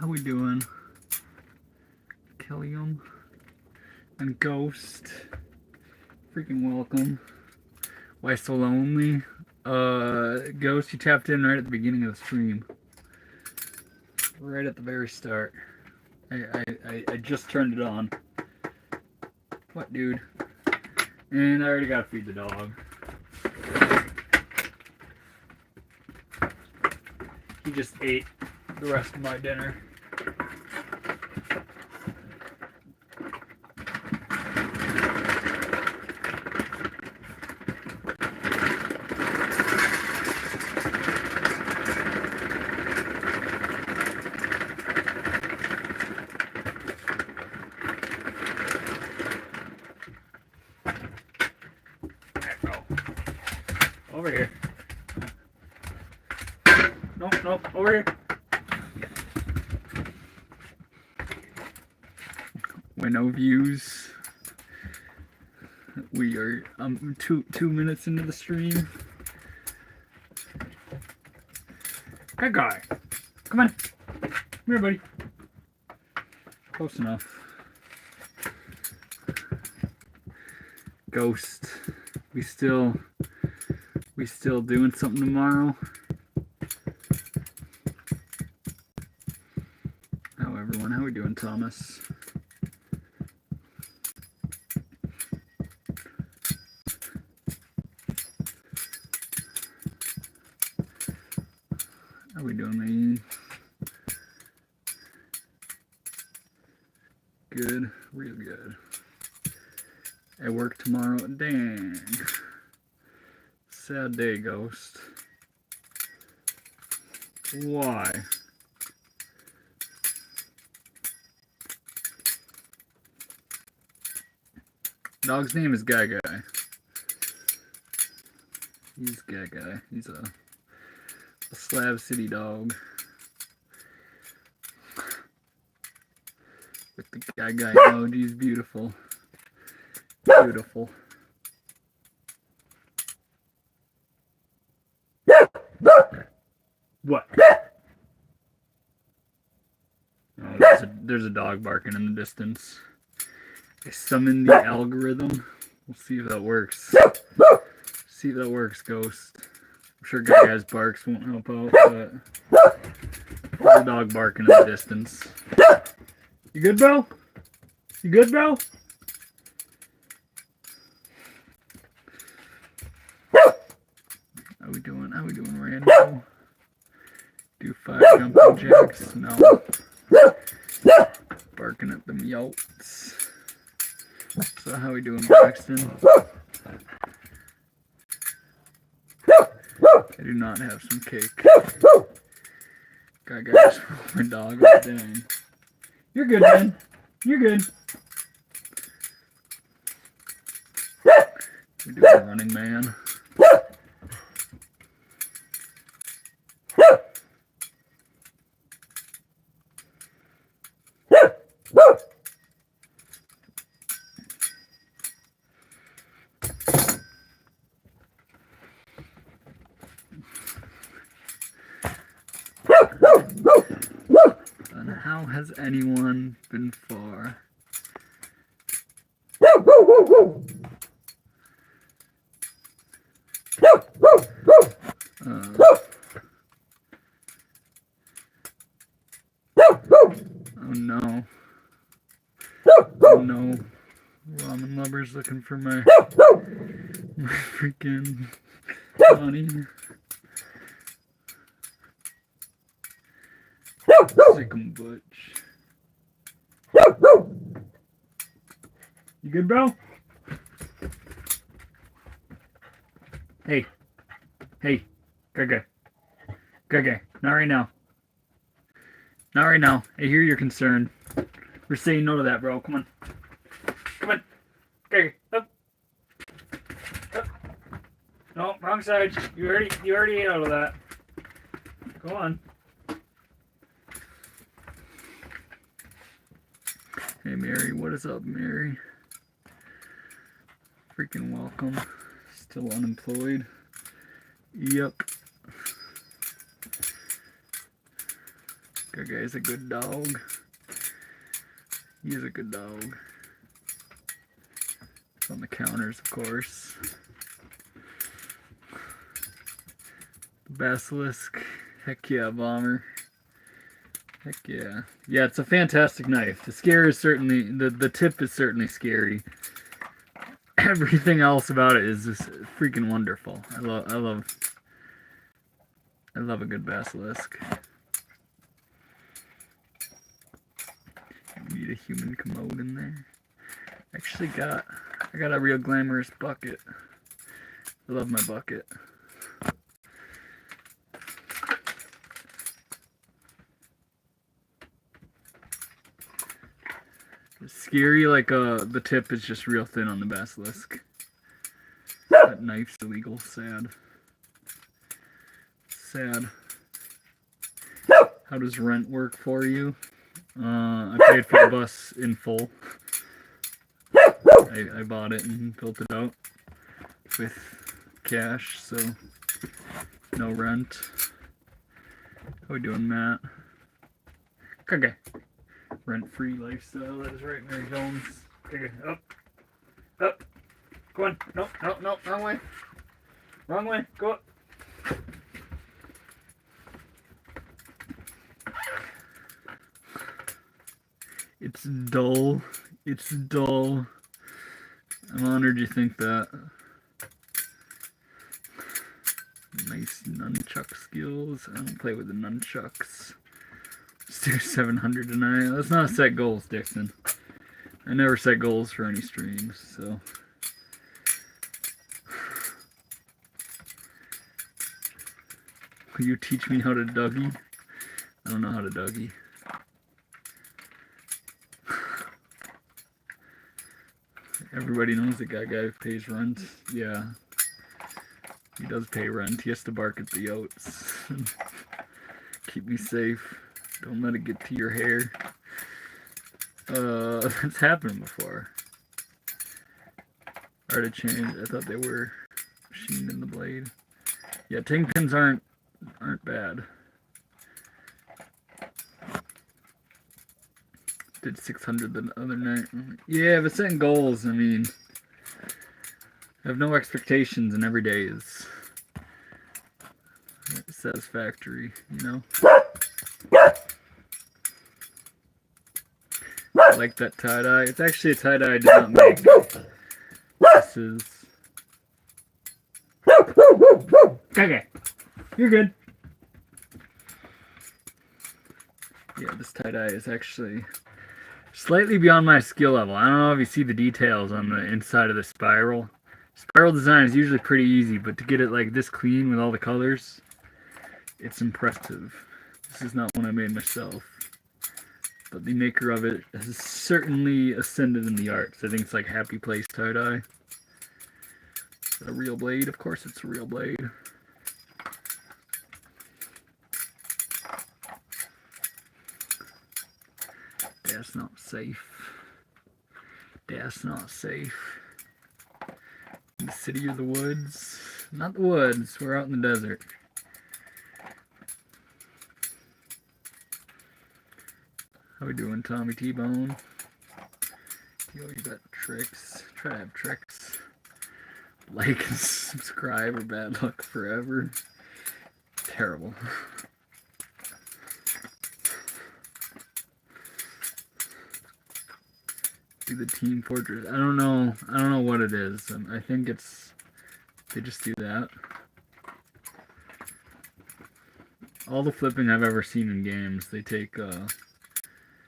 we doing? Killium and Ghost. Freaking welcome. Why so lonely? Ghost, you tapped in right at the beginning of the stream. Right at the very start. I just turned it on. What, dude? And I already gotta feed the dog. He just ate the rest of my dinner. Over here. Nope, over here. Window views. We are two minutes into the stream. Good guy. Come on. Come here, buddy. Close enough. Ghost. We still doing something tomorrow. How everyone? How we doing, Thomas? How we doing, man? Good, real good. I work tomorrow. Dang. Sad day, Ghost. Why? Dog's name is Guy Guy. He's Guy Guy. He's a Slav City dog. With the Guy Guy emojis. Beautiful. Beautiful. What? Oh, there's a dog barking in the distance. I summoned the algorithm. We'll see if that works. See if that works, Ghost. I'm sure Guy Guy's barks won't help out, but there's a dog barking in the distance. You good, bro? You good, bro? How we doing? How we doing, Randall? Do 5 jumping jacks? No. Barking at them yelps. So how we doing, Braxton? I do not have some cake. Guy just rolled my dog. Oh, dang. You're good, man. You're good. We're doing Running Man. And how has anyone been far? Oh no. Oh no. Ramen lover's looking for my freaking money. Sick 'em butch. You good, bro? Hey. Hey. Good. Not right now. Not right now. I hear your concern. We're saying no to that, bro. Come on. Come on. Okay. Up. No, wrong side. You already ate out of that. Go on. Hey, Mary. What is up, Mary? Freaking welcome. Still unemployed. Yep. That guy's a good dog. He's a good dog. It's on the counters, of course. Basilisk. Heck yeah, Bomber. Heck yeah. Yeah, it's a fantastic knife. The scare is certainly, the tip is certainly scary. Everything else about it is just freaking wonderful. I love a good basilisk. Need a human commode in there. Actually I got a real glamorous bucket. I love my bucket. It's scary, like the tip is just real thin on the basilisk. That knife's illegal. Sad. Sad. How does rent work for you? I paid for the bus in full. I bought it and built it out with cash, so no rent. How we doing, Matt? Okay. Rent-free lifestyle, that is right, Mary Jones. Okay, up. Up. Go on. No, wrong way. Wrong way, go up. It's dull. It's dull. I'm honored you think that. Nice nunchuck skills. I don't play with the nunchucks. Let's do 700 tonight. That's not set goals, Dixon. I never set goals for any streams, so. Will you teach me how to Dougie? I don't know how to Dougie. Everybody knows the guy who pays rent. Yeah. He does pay rent. He has to bark at the oats. Keep me safe. Don't let it get to your hair. That's happened before. Art of change. I thought they were machined in the blade. Yeah, ting pins aren't bad. Did 600 the other night. Yeah, but setting goals, I mean, I have no expectations and every day is satisfactory, you know? I like that tie-dye. It's actually a tie-dye I did not make. This is... Okay, you're good. Yeah, this tie-dye is actually slightly beyond my skill level. I don't know if you see the details on the inside of the spiral. Spiral design is usually pretty easy, but to get it like this clean with all the colors, it's impressive. This is not one I made myself, but the maker of it has certainly ascended in the arts. I think it's like Happy Place tie-dye. A real blade? Of course it's a real blade. That's not safe. That's not safe. The city or the woods? Not the woods. We're out in the desert. How we doing, Tommy T-Bone? Yo, you got tricks. Try to have tricks. Like and subscribe or bad luck forever. Terrible. Do the team portrait. I don't know what it is. I think it's they just do that. All the flipping I've ever seen in games, they take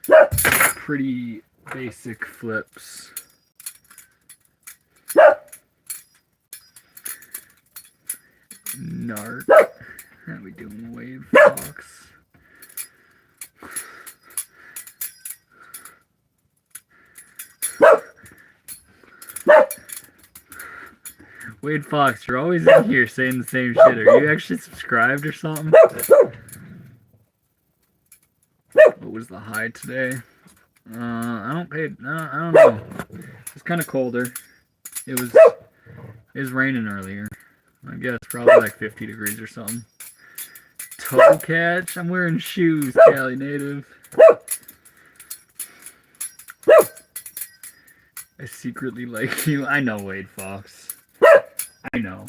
pretty basic flips. Narc. How we doing, Wave Fox? Wade Fox, you're always in here saying the same shit. Are you actually subscribed or something? What was the high today? I don't know. It's kind of colder. It was raining earlier. I guess probably like 50 degrees or something. toe catch? I'm wearing shoes, Cali native. I secretly like you. I know, Wade Fox. I know.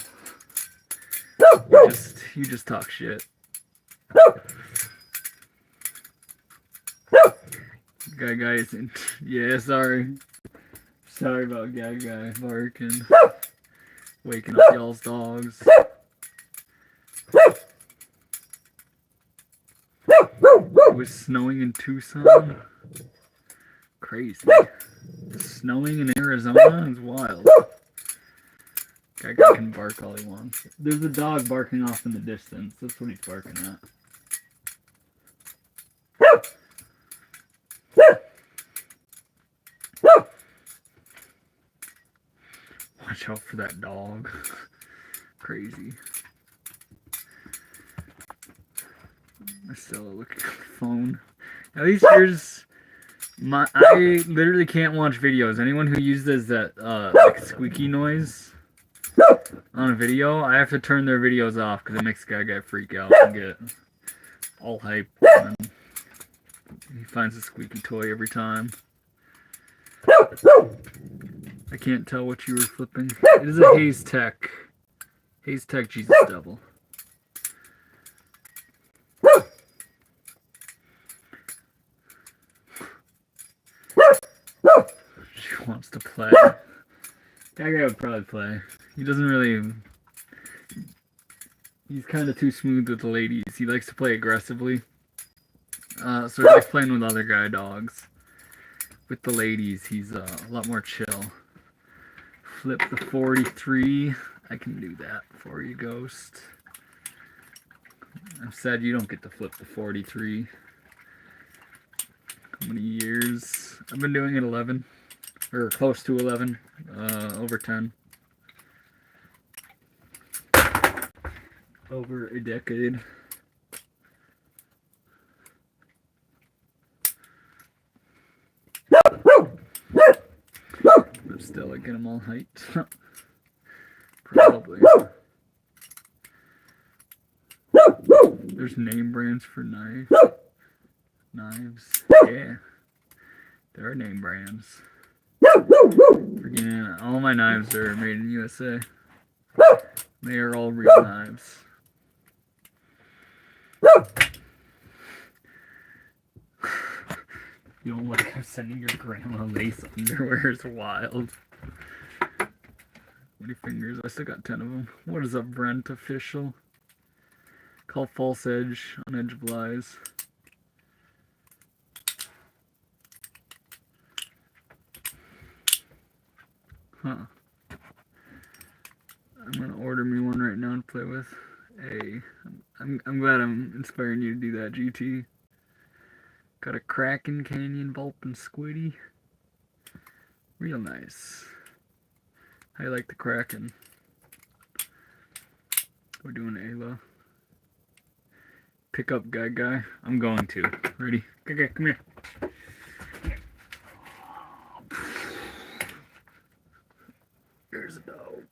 You just talk shit. Guy isn't. Yeah, sorry. Sorry about Guy barking. Waking up y'all's dogs. It was snowing in Tucson. Crazy. Snowing in Arizona is wild. Guy can bark all he wants. There's a dog barking off in the distance. That's what he's barking at. Watch out for that dog. Crazy. I'm still looking at the phone. At least here's I literally can't watch videos. Anyone who uses that like squeaky noise on a video, I have to turn their videos off because it makes Guy freak out and get all hyped. And he finds a squeaky toy every time. I can't tell what you were flipping. It is a Haze Tech Jesus Devil. She wants to play. That guy would probably play. He doesn't really... He's kind of too smooth with the ladies. He likes to play aggressively. So he likes playing with other guy dogs. With the ladies, he's a lot more chill. Flip the 43. I can do that for you, Ghost. I'm sad you don't get to flip the 43. How many years? I've been doing it 11. Or close to 11. Over 10. Over a decade. But still, I get them all hyped. Probably. There's name brands for knives. Yeah. There are name brands. Freaking all my knives are made in USA. They are all real knives. You don't like I'm sending your grandma lace underwear is wild. 40 fingers. I still got 10 of them. What is up, Brent Official? Call false edge on Edge of Lies. Huh. I'm gonna order me one right now to play with. Hey, I'm glad I'm inspiring you to do that, GT. Got a Kraken, Canyon, Vulp, and Squiddy. Real nice. I like the Kraken. We're doing Ayla. Pick up Guy. I'm going to. Ready? Guy, come here. There's a dog.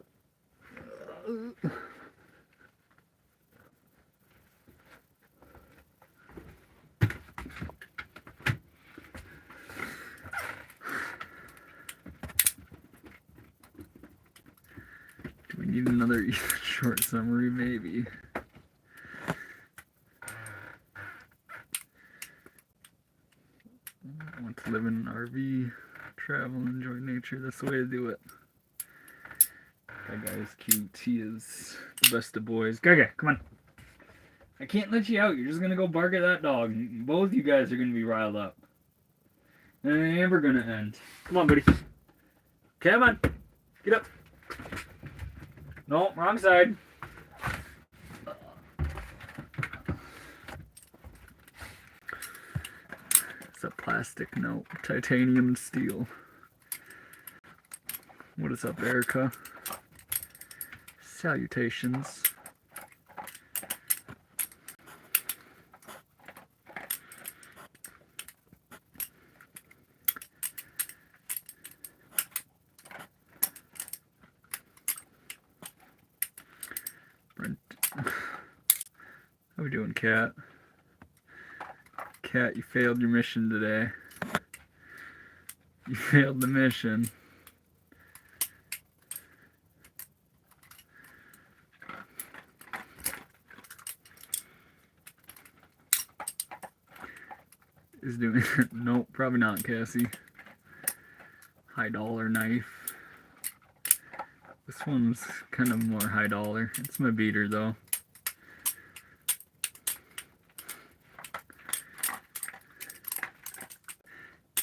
Do we need another short summary? Maybe. I want to live in an RV, travel, enjoy nature. That's the way to do it. That guy is cute. He is the best of boys. Guy, come on. I can't let you out. You're just going to go bark at that dog. Both you guys are going to be riled up. And it ain't ever going to end. Come on, buddy. Come on. Get up. No, wrong side. It's a plastic note. Titanium and steel. What is up, Erica? Salutations. Brent. How we doing, Cat? Cat, you failed your mission today. You failed the mission. Is doing nope, probably not, Cassie. High dollar knife. This one's kind of more high dollar. It's my beater though.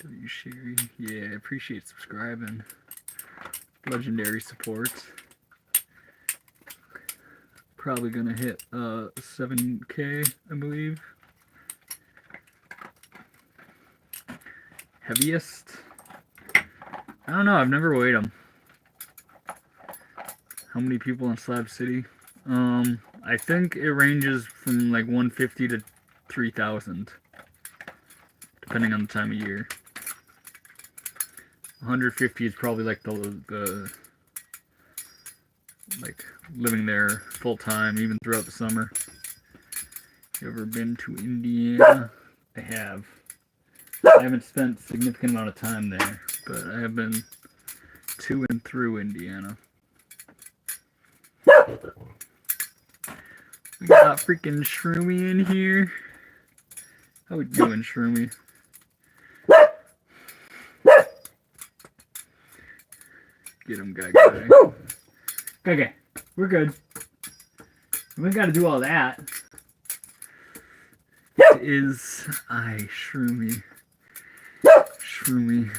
W Sherry, yeah, appreciate subscribing. Legendary support. Probably gonna hit 7K, I believe. Heaviest? I don't know, I've never weighed them. How many people in Slab City? I think it ranges from like 150 to 3,000, depending on the time of year. 150 is probably like the like living there full time, even throughout the summer. You ever been to Indiana? I have. I haven't spent a significant amount of time there, but I have been to and through Indiana. We got freaking Shroomy in here. How we doing, Shroomy? Get him, guy. Okay, we're good. We gotta do all that. It is Shroomy. Shroomy.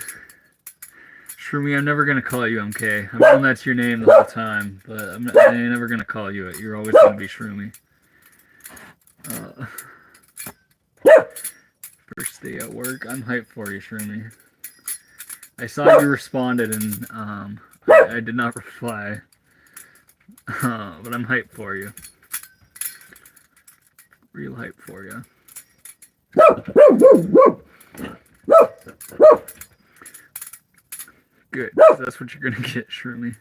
Shroomy, I'm never gonna call you MK. I've known that's your name the whole time, but I'm never gonna call you it. You're always gonna be Shroomy. First day at work. I'm hyped for you, Shroomy. I saw you responded and I did not reply. But I'm hyped for you. Real hyped for you. Good. That's what you're gonna get, Shroomy.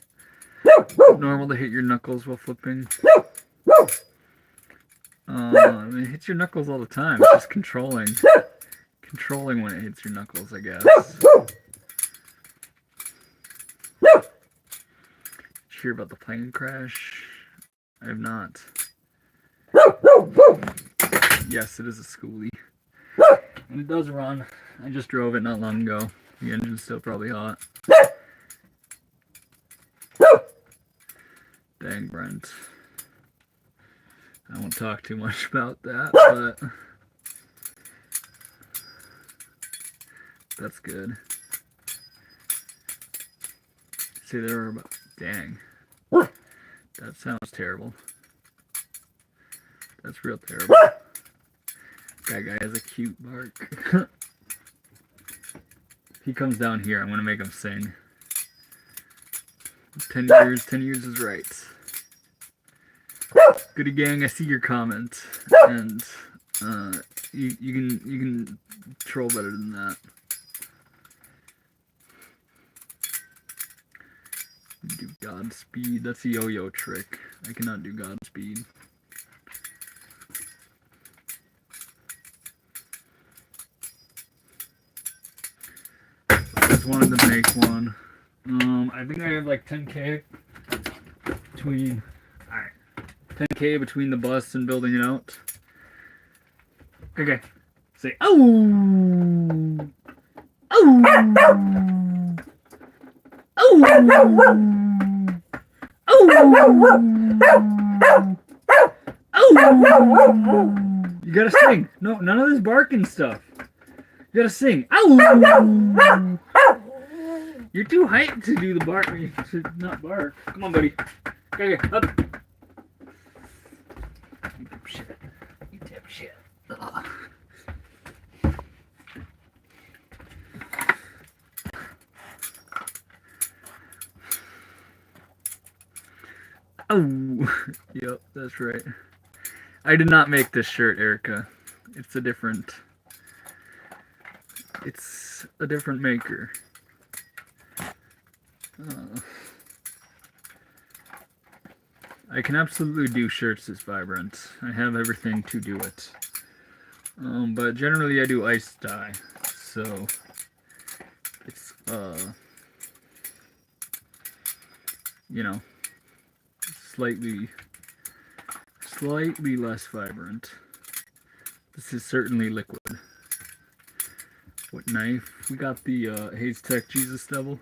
Normal to hit your knuckles while flipping. It hits your knuckles all the time. It's just controlling. Controlling when it hits your knuckles, I guess. Did you hear about the plane crash? I have not. Yes, it is a schoolie. And it does run. I just drove it not long ago. The engine's still probably hot. Dang, Brent. I won't talk too much about that, but that's good. See, there were about... Dang. That sounds terrible. That's real terrible. That guy has a cute bark. If he comes down here, I'm going to make him sing. 10 years is right. Goody gang, I see your comment, and you can troll better than that. Do Godspeed. That's a yo-yo trick. I cannot do Godspeed. I just wanted to make one. I think I have like 10K between. Alright. 10K between the bus and building it out. Okay. Say, oh! Oh! Oh! Oh! Oh! You gotta sing. No, none of this barking stuff. You gotta sing. Oh! You're too hyped to do the bark. To not bark. Come on, buddy. Okay, up. You dipshit. You dipshit. Ugh. Oh, yep, that's right. I did not make this shirt, Erica. It's a different maker. I can absolutely do shirts this vibrant. I have everything to do it. But generally I do ice dye, so it's you know, slightly less vibrant. This is certainly liquid. What knife? We got the Hayes Tech Jesus Devil.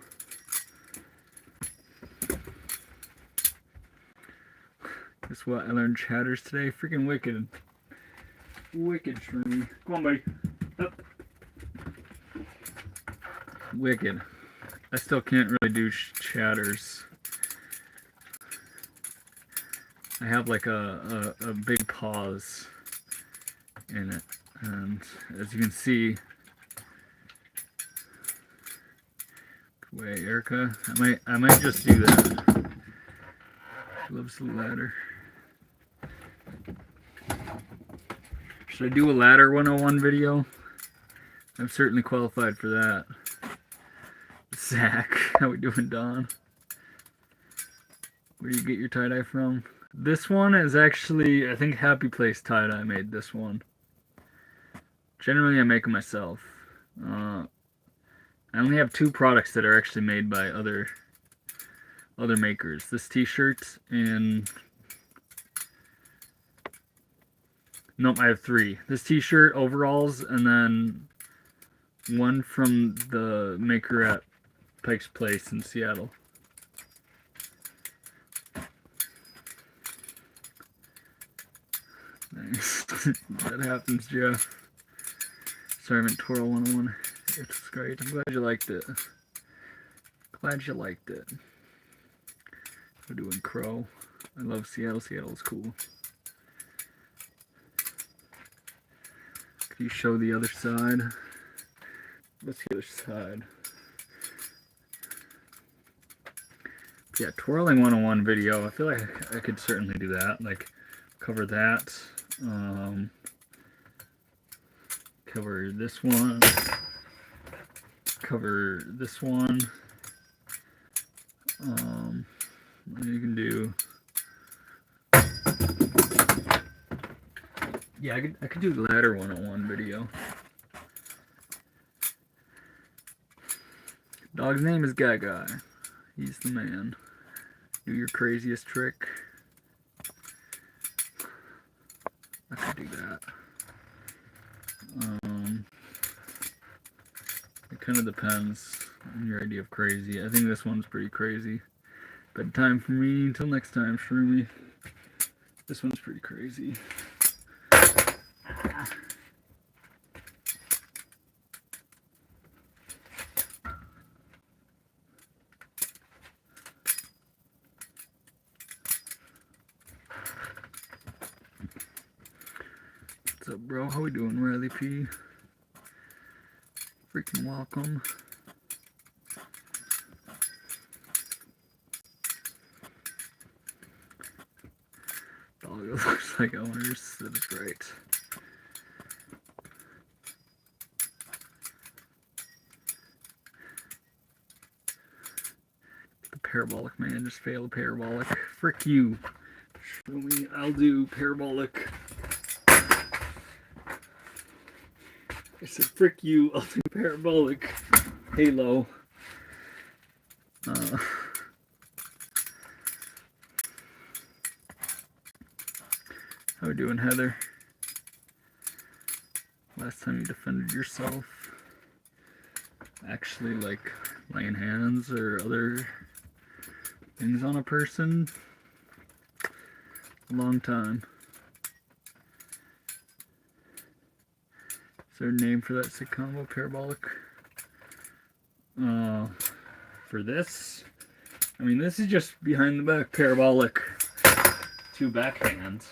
Guess what? I learned chatters today. Freaking wicked. Wicked for me. Come on, buddy. Up. Wicked. I still can't really do chatters. I have like a big pause in it. And as you can see, wait, Erica, I might just do that. She loves the ladder. Should I do a ladder 101 video? I'm certainly qualified for that. Zach, how we doing, Don? Where do you get your tie-dye from? This one is actually, I think Happy Place tie-dye made this one. Generally I make them myself. I only have 2 products that are actually made by other makers. This t-shirt and... Nope, I have 3. This t-shirt, overalls, and then one from the maker at Pike's Place in Seattle. Nice. That happens, Jeff. Sorry, I meant Twirl 101. It's great. I'm glad you liked it. Glad you liked it. We're doing Crow. I love Seattle. Seattle's cool. Could you show the other side? What's the other side? Yeah, Twirling 101 video. I feel like I could certainly do that. Like, cover that. Cover this one. Cover this one. You can do. Yeah, I could do the ladder 101 video. Dog's name is Gaga. He's the man. Do your craziest trick. I could do that. It kind of depends on your idea of crazy. I think this one's pretty crazy. Bedtime for me. Until next time, Shroomy. This one's pretty crazy. What's up, bro? How we doing, Riley P? Freaking welcome. Dog looks like owners. That is great. The parabolic man just failed parabolic. Frick you. Show me. I'll do parabolic. I said, frick you, I'll do parabolic halo. How we doing, Heather? Last time you defended yourself? Actually, like, laying hands or other things on a person? A long time. Is there a name for that sick combo? Parabolic? For this? I mean, this is just behind the back parabolic 2 backhands.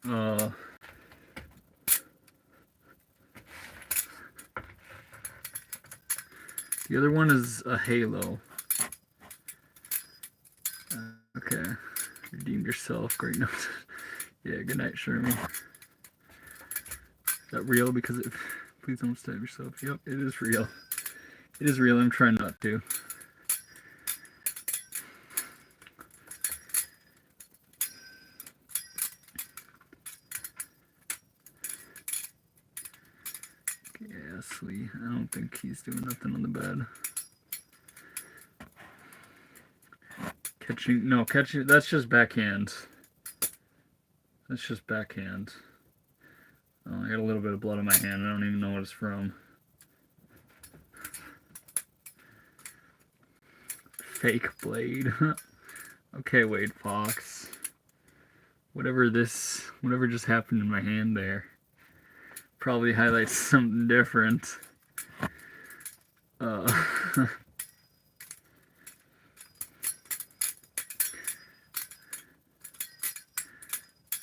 The other one is a halo. Okay. Redeemed yourself. Great notes. Yeah, good night, Sherman. Is that real? Because it... Please don't stab yourself. Yep, it is real. It is real. I'm trying not to. He's doing nothing on the bed. Catching, no, catching, that's just backhand. That's just backhand. Oh, I got a little bit of blood on my hand. I don't even know what it's from. Fake blade. Okay, Wade Fox. Whatever just happened in my hand there. Probably highlights something different. I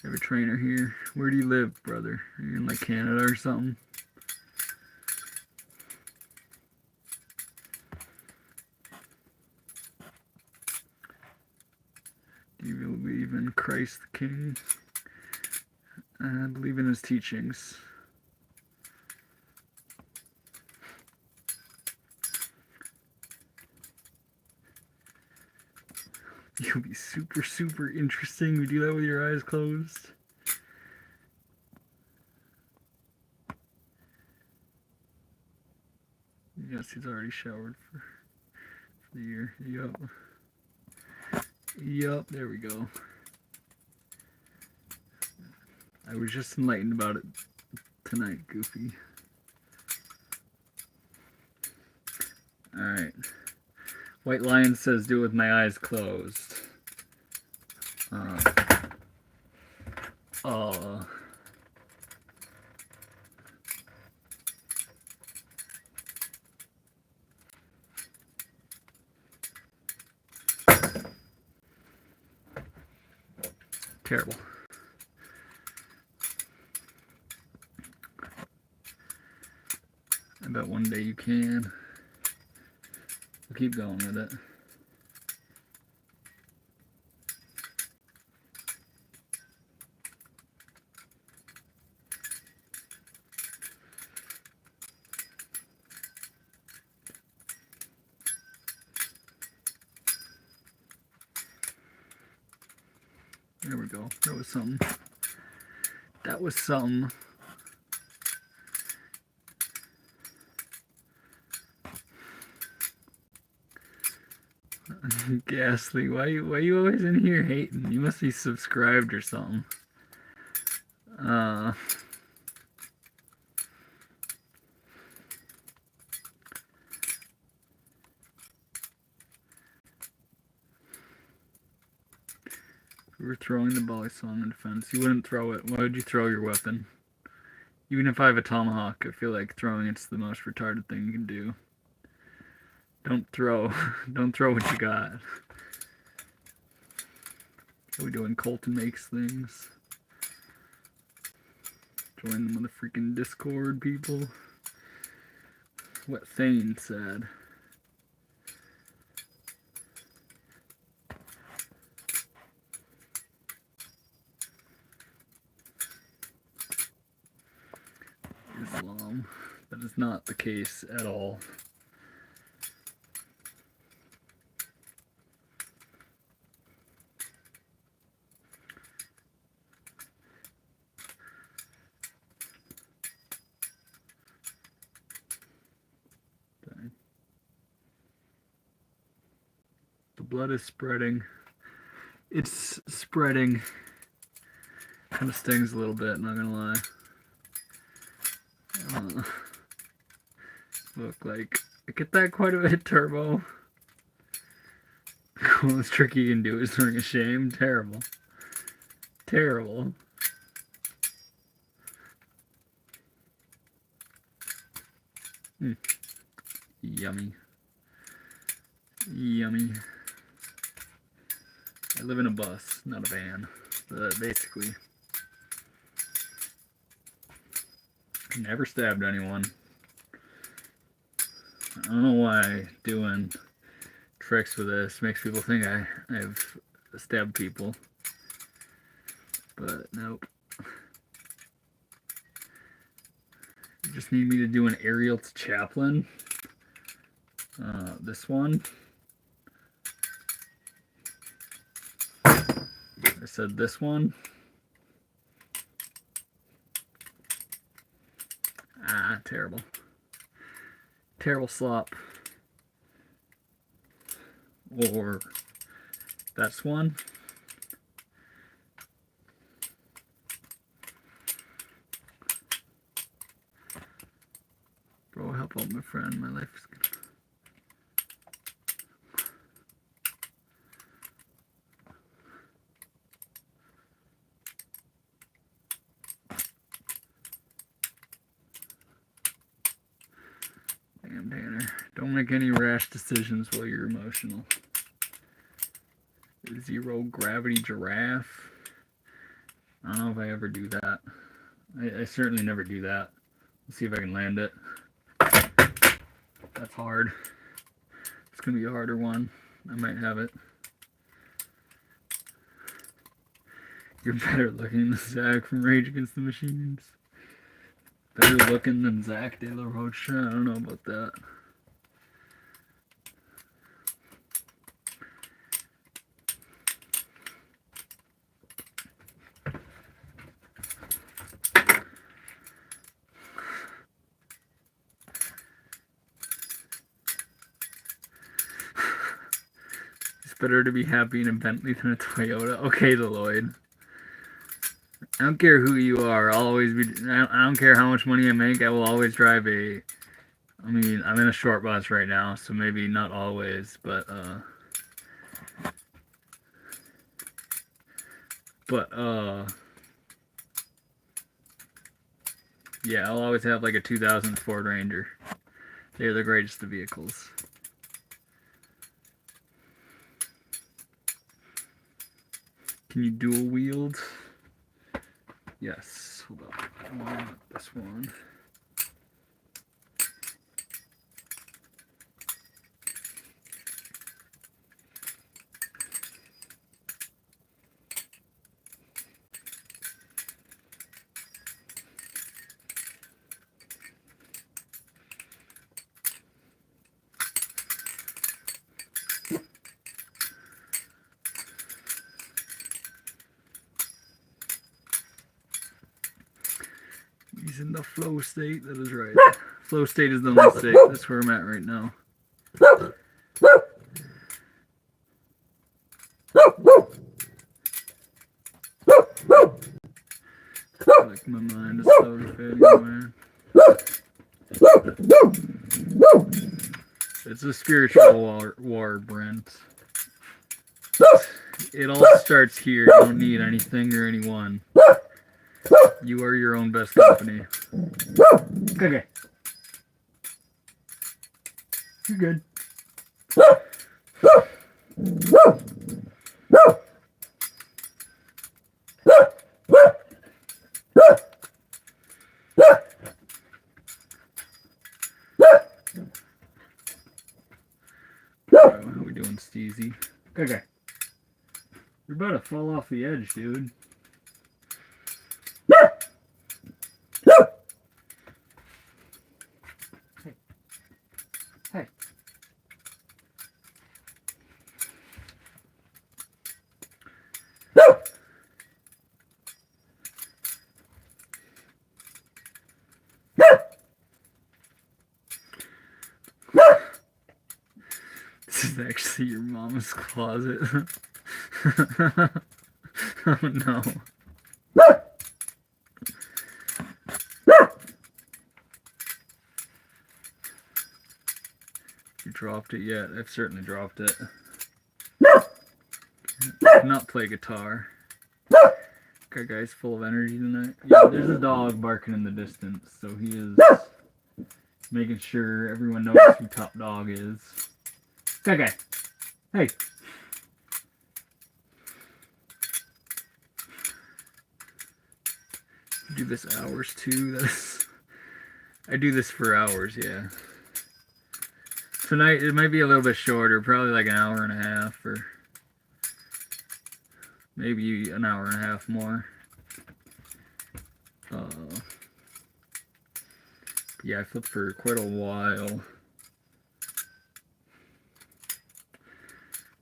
have a trainer here. Where do you live, brother? Are you in like Canada or something? Do you believe in Christ the King? I believe in his teachings. You'll be super, super interesting. We do that with your eyes closed. Yes, he's already showered for the year. Yup, there we go. I was just enlightened about it tonight, Goofy. Alright. White Lion says do it with my eyes closed. Terrible. I bet one day you can. We'll keep going with it. There we go. That was something. That was something. Ghastly, why you always in here hating? You must be subscribed or something. We were throwing the Balisong in defense. You wouldn't throw it. Why would you throw your weapon? Even if I have a tomahawk, I feel like throwing it's the most retarded thing you can do. Don't throw. Don't throw what you got. What are we doing? Colton makes things. Join them on the freaking Discord, people. What Thane said. Islam. That is not the case at all. The blood is spreading. It's spreading. Kind of stings a little bit, not gonna lie. Look like I get that quite a bit, Turbo. Coolest trick you can do is ring of shame. Terrible. Terrible. Yummy. Yummy. I live in a bus, not a van. Basically. Never stabbed anyone. I don't know why doing tricks with this makes people think I've stabbed people. But nope. You just need me to do an aerial to Chaplain. This one. I said this one. Terrible. Terrible slop. Or that's one. Bro, help out my friend. My life is good. Damn, Tanner. Don't make any rash decisions while you're emotional. Zero gravity giraffe. I don't know if I ever do that. I certainly never do that. Let's see if I can land it. That's hard. It's going to be a harder one. I might have it. You're better looking than Zach from Rage Against the Machines. Better looking than Zach De La Rocha. I don't know about that. It's better to be happy in a Bentley than a Toyota. Okay, Lloyd. I don't care who you are. I'll always be. I don't care how much money I make. I will always drive a. I mean, I'm in a short bus right now, so maybe not always, but yeah, I'll always have like a 2000 Ford Ranger. They're the greatest of vehicles. Can you dual wield? Yes. Hold on. This one. He's in the flow state. That is right. Flow state is the only state. That's where I'm at right now. Like my mind is slowly fading away. It's a spiritual war, Brent. It all starts here. You don't need anything or anyone. You are your own best company. Okay. You're good. How are we doing, Steezy? Okay. You're about to fall off the edge, dude. Hey. This is actually your mama's closet. Oh no. You dropped it yet? I've certainly dropped it. Not play guitar. Okay, guys, full of energy tonight. Yeah, there's a dog barking in the distance, so he is making sure everyone knows who Top Dog is. Okay. Hey. Do this hours too. I do this for hours, yeah. Tonight it might be a little bit shorter, probably like an hour and a half, or maybe an hour and a half more. Yeah, I flipped for quite a while.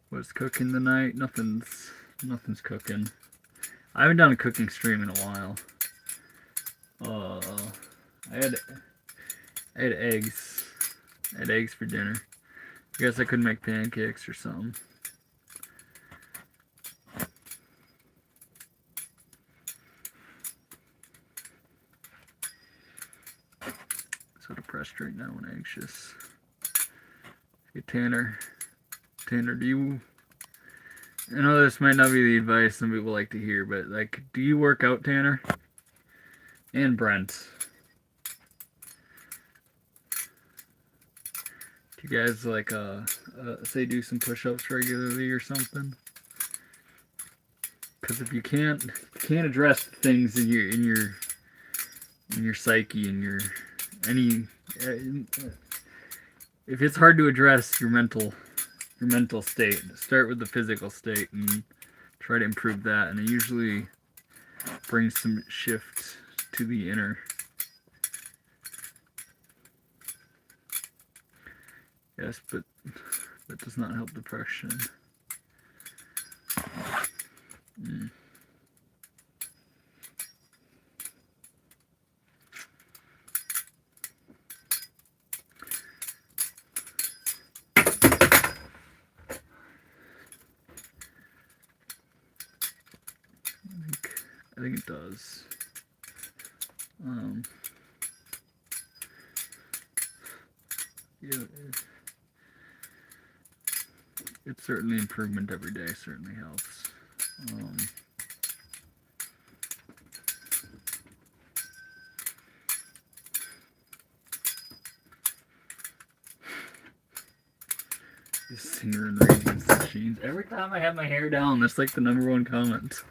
What's cooking tonight? Nothing's cooking. I haven't done a cooking stream in a while. I had eggs. I had eggs for dinner. I guess I could make pancakes or something. So depressed right now and anxious. Hey, Tanner, do you... I know this might not be the advice some people like to hear, but like, do you work out, Tanner? And Brent. Do you guys like say do some push-ups regularly or something? Because if you can't address things in your psyche and your if it's hard to address your mental state, start with the physical state and try to improve that, and it usually brings some shift to the inner. Yes, but that does not help depression. I think it does. Yeah, it's certainly improvement every day. Certainly helps. Singer and ratings machines. Every time I have my hair down, that's like the #1 comment.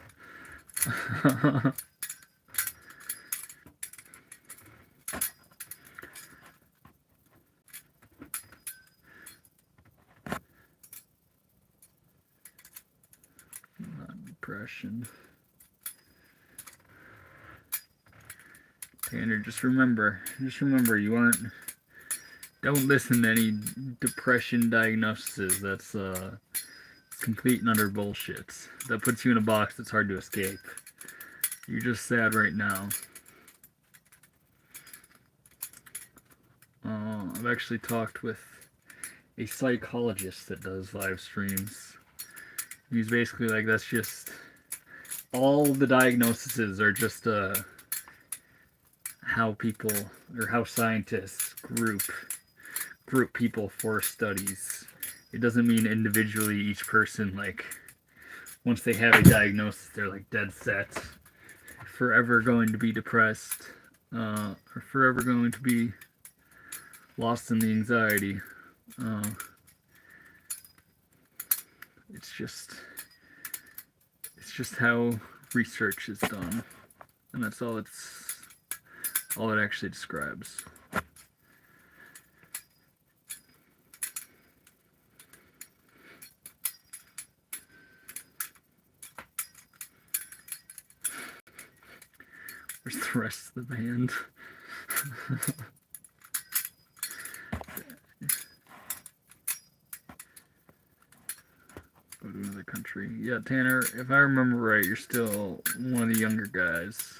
Not depression. Tanner, just remember, you aren't. Don't listen to any depression diagnoses. That's complete and utter bullshit. That puts you in a box that's hard to escape. You're just sad right now. I've actually talked with a psychologist that does live streams. He's basically like, that's just all the diagnoses are just how people or how scientists group people for studies. It doesn't mean individually each person, like, once they have a diagnosis, they're like dead set, forever going to be depressed, or forever going to be lost in the anxiety. It's just how research is done, and that's all it actually describes. Where's the rest of the band? Go to another country. Yeah, Tanner, if I remember right, you're still one of the younger guys.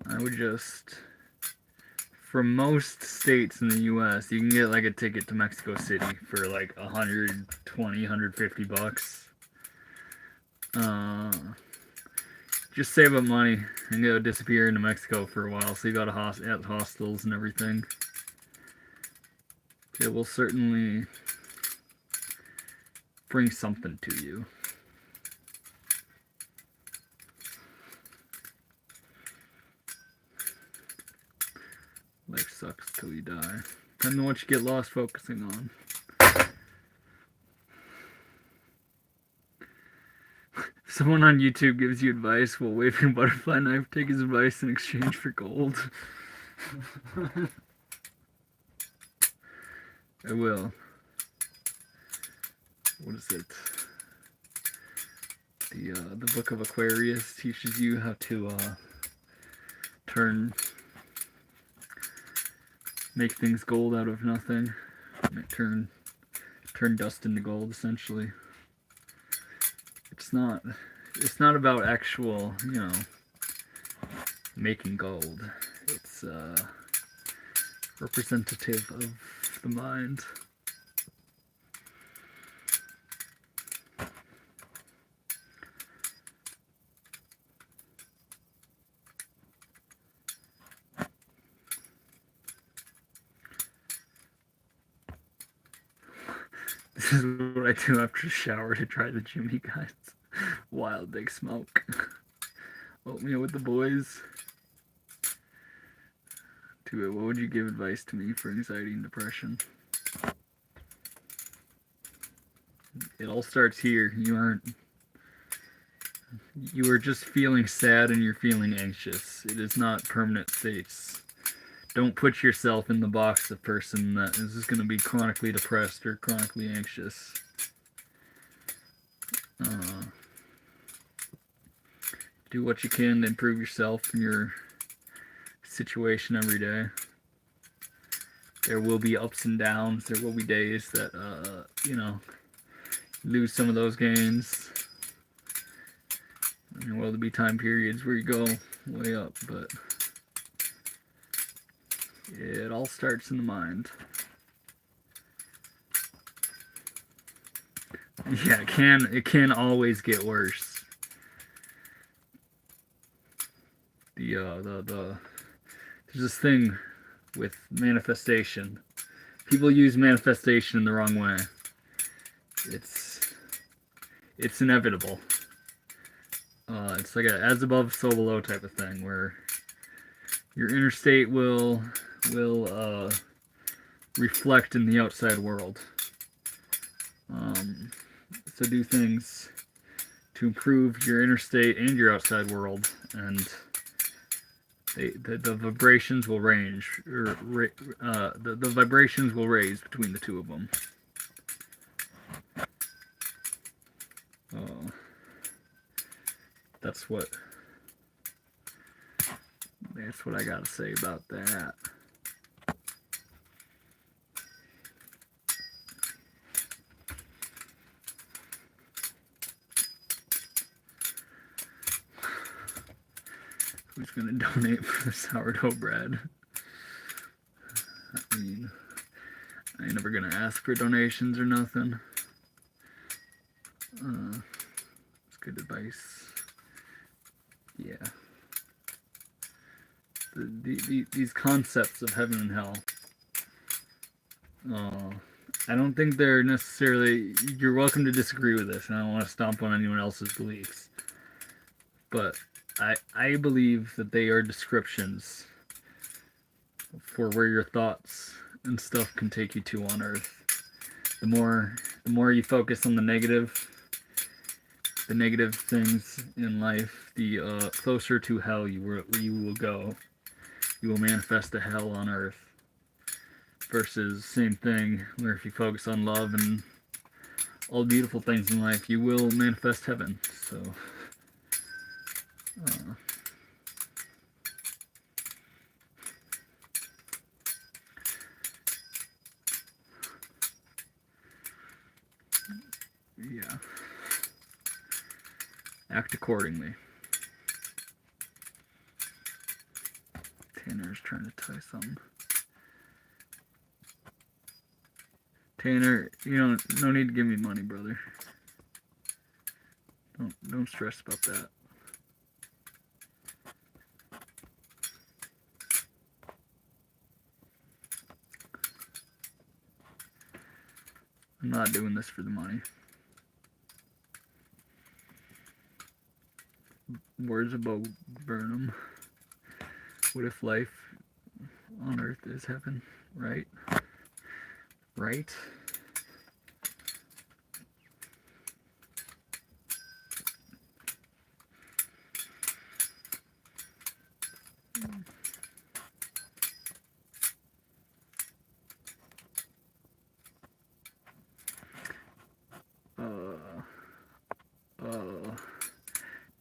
I would just... From most states in the U.S., you can get like a ticket to Mexico City for like $120, $150. Just save up money and go disappear into Mexico for a while. So you got at hostels and everything. It will certainly bring something to you. Life sucks till you die. Depending on what you get lost focusing on. Someone on YouTube gives you advice while waving a butterfly knife. Take his advice in exchange for gold. I will. What is it? The Book of Aquarius teaches you how to make things gold out of nothing. Turn dust into gold, essentially. It's not about actual, making gold. It's representative of the mind. This is what I do after the shower to try the Jimmy guys. Wild big smoke. Oatmeal with the boys. To it, what would you give advice to me for anxiety and depression? It all starts here. You are just feeling sad and you're feeling anxious. It is not permanent states. Don't put yourself in the box of person that is just going to be chronically depressed or chronically anxious. Do what you can to improve yourself and your situation every day. There will be ups and downs. There will be days that, lose some of those gains. And there will be time periods where you go way up, but it all starts in the mind. Yeah, it can always get worse. There's this thing with manifestation. People use manifestation in the wrong way. It's inevitable. It's like a as above, so below type of thing, where your inner state will reflect in the outside world. So do things to improve your inner state and your outside world, and the vibrations will range, or the vibrations will raise between the two of them. That's what I gotta say about that. Who's gonna donate for the sourdough bread? I mean, I ain't never gonna ask for donations or nothing. It's good advice. Yeah. These concepts of heaven and hell. I don't think they're necessarily. You're welcome to disagree with this, and I don't want to stomp on anyone else's beliefs. But I believe that they are descriptions for where your thoughts and stuff can take you to on Earth. The more you focus on the negative things in life, the closer to hell you will go. You will manifest a hell on Earth. Versus same thing, where if you focus on love and all beautiful things in life, you will manifest heaven. So. Yeah. Act accordingly. Tanner's trying to tie something. Tanner, no need to give me money, brother. Don't stress about that. I'm not doing this for the money. Words of Bo Burnham. What if life on Earth is heaven? Right? Right?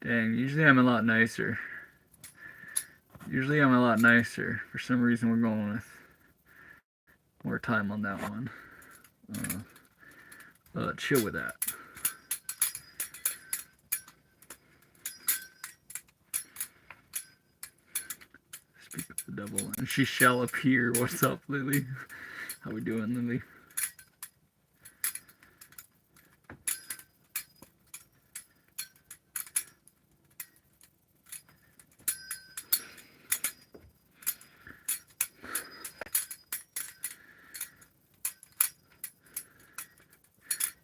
Dang, usually I'm a lot nicer. For some reason we're going with more time on that one. Chill with that. Speak The devil. And she shall appear. What's up, Lily? How we doing, Lily?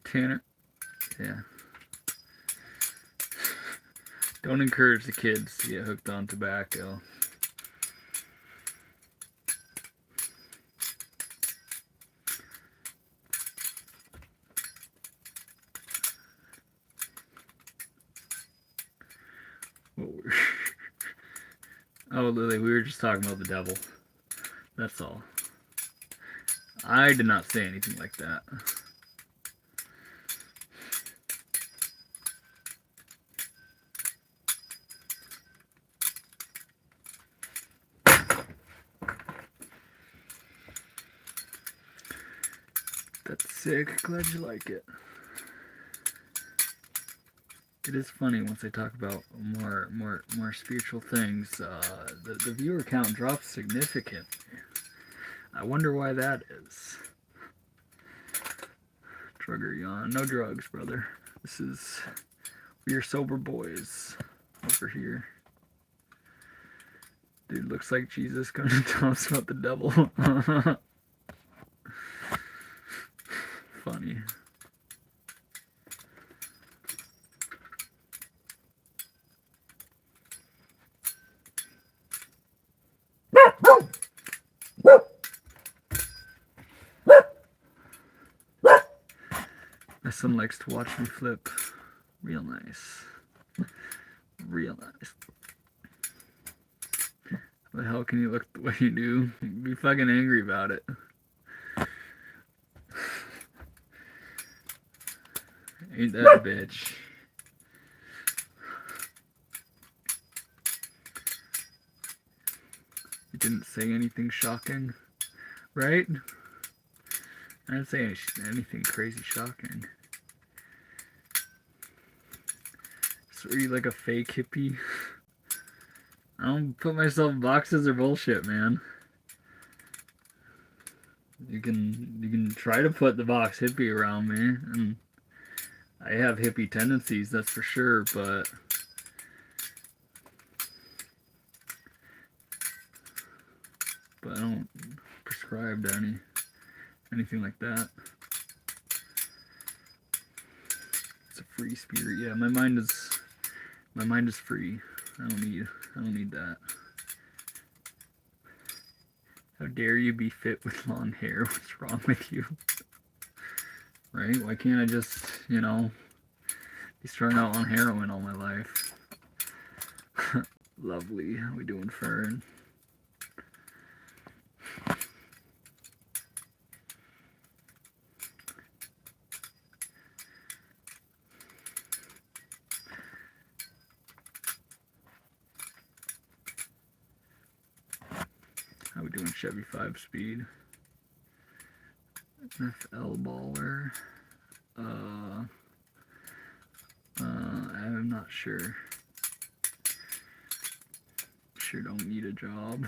Tanner. Yeah. Don't encourage the kids to get hooked on tobacco. Oh, Lily, we were just talking about the devil. That's all. I did not say anything like that. That's sick. Glad you like it. It is funny once I talk about more spiritual things. The viewer count drops significantly. I wonder why that is. Drugger yawn. No drugs, brother. We are sober boys over here. Dude, looks like Jesus gonna tell us about the devil. Funny. My son likes to watch me flip. Real nice. Real nice. How the hell can you look the way you do? You'd be fucking angry about it. Ain't that a bitch? You didn't say anything shocking, right? I didn't say anything crazy shocking. So are you like a fake hippie? I don't put myself in boxes or bullshit, man. You can try to put the box hippie around me, and I have hippie tendencies, that's for sure, but I don't prescribe to anything like that. It's a free spirit. Yeah, my mind is free. I don't need that. How dare you be fit with long hair? What's wrong with you? Right? Why can't I just, be strung out on heroin all my life? Lovely. How we doing, Fern? How we doing, Chevy 5-speed? FL baller. I'm not sure. Sure don't need a job.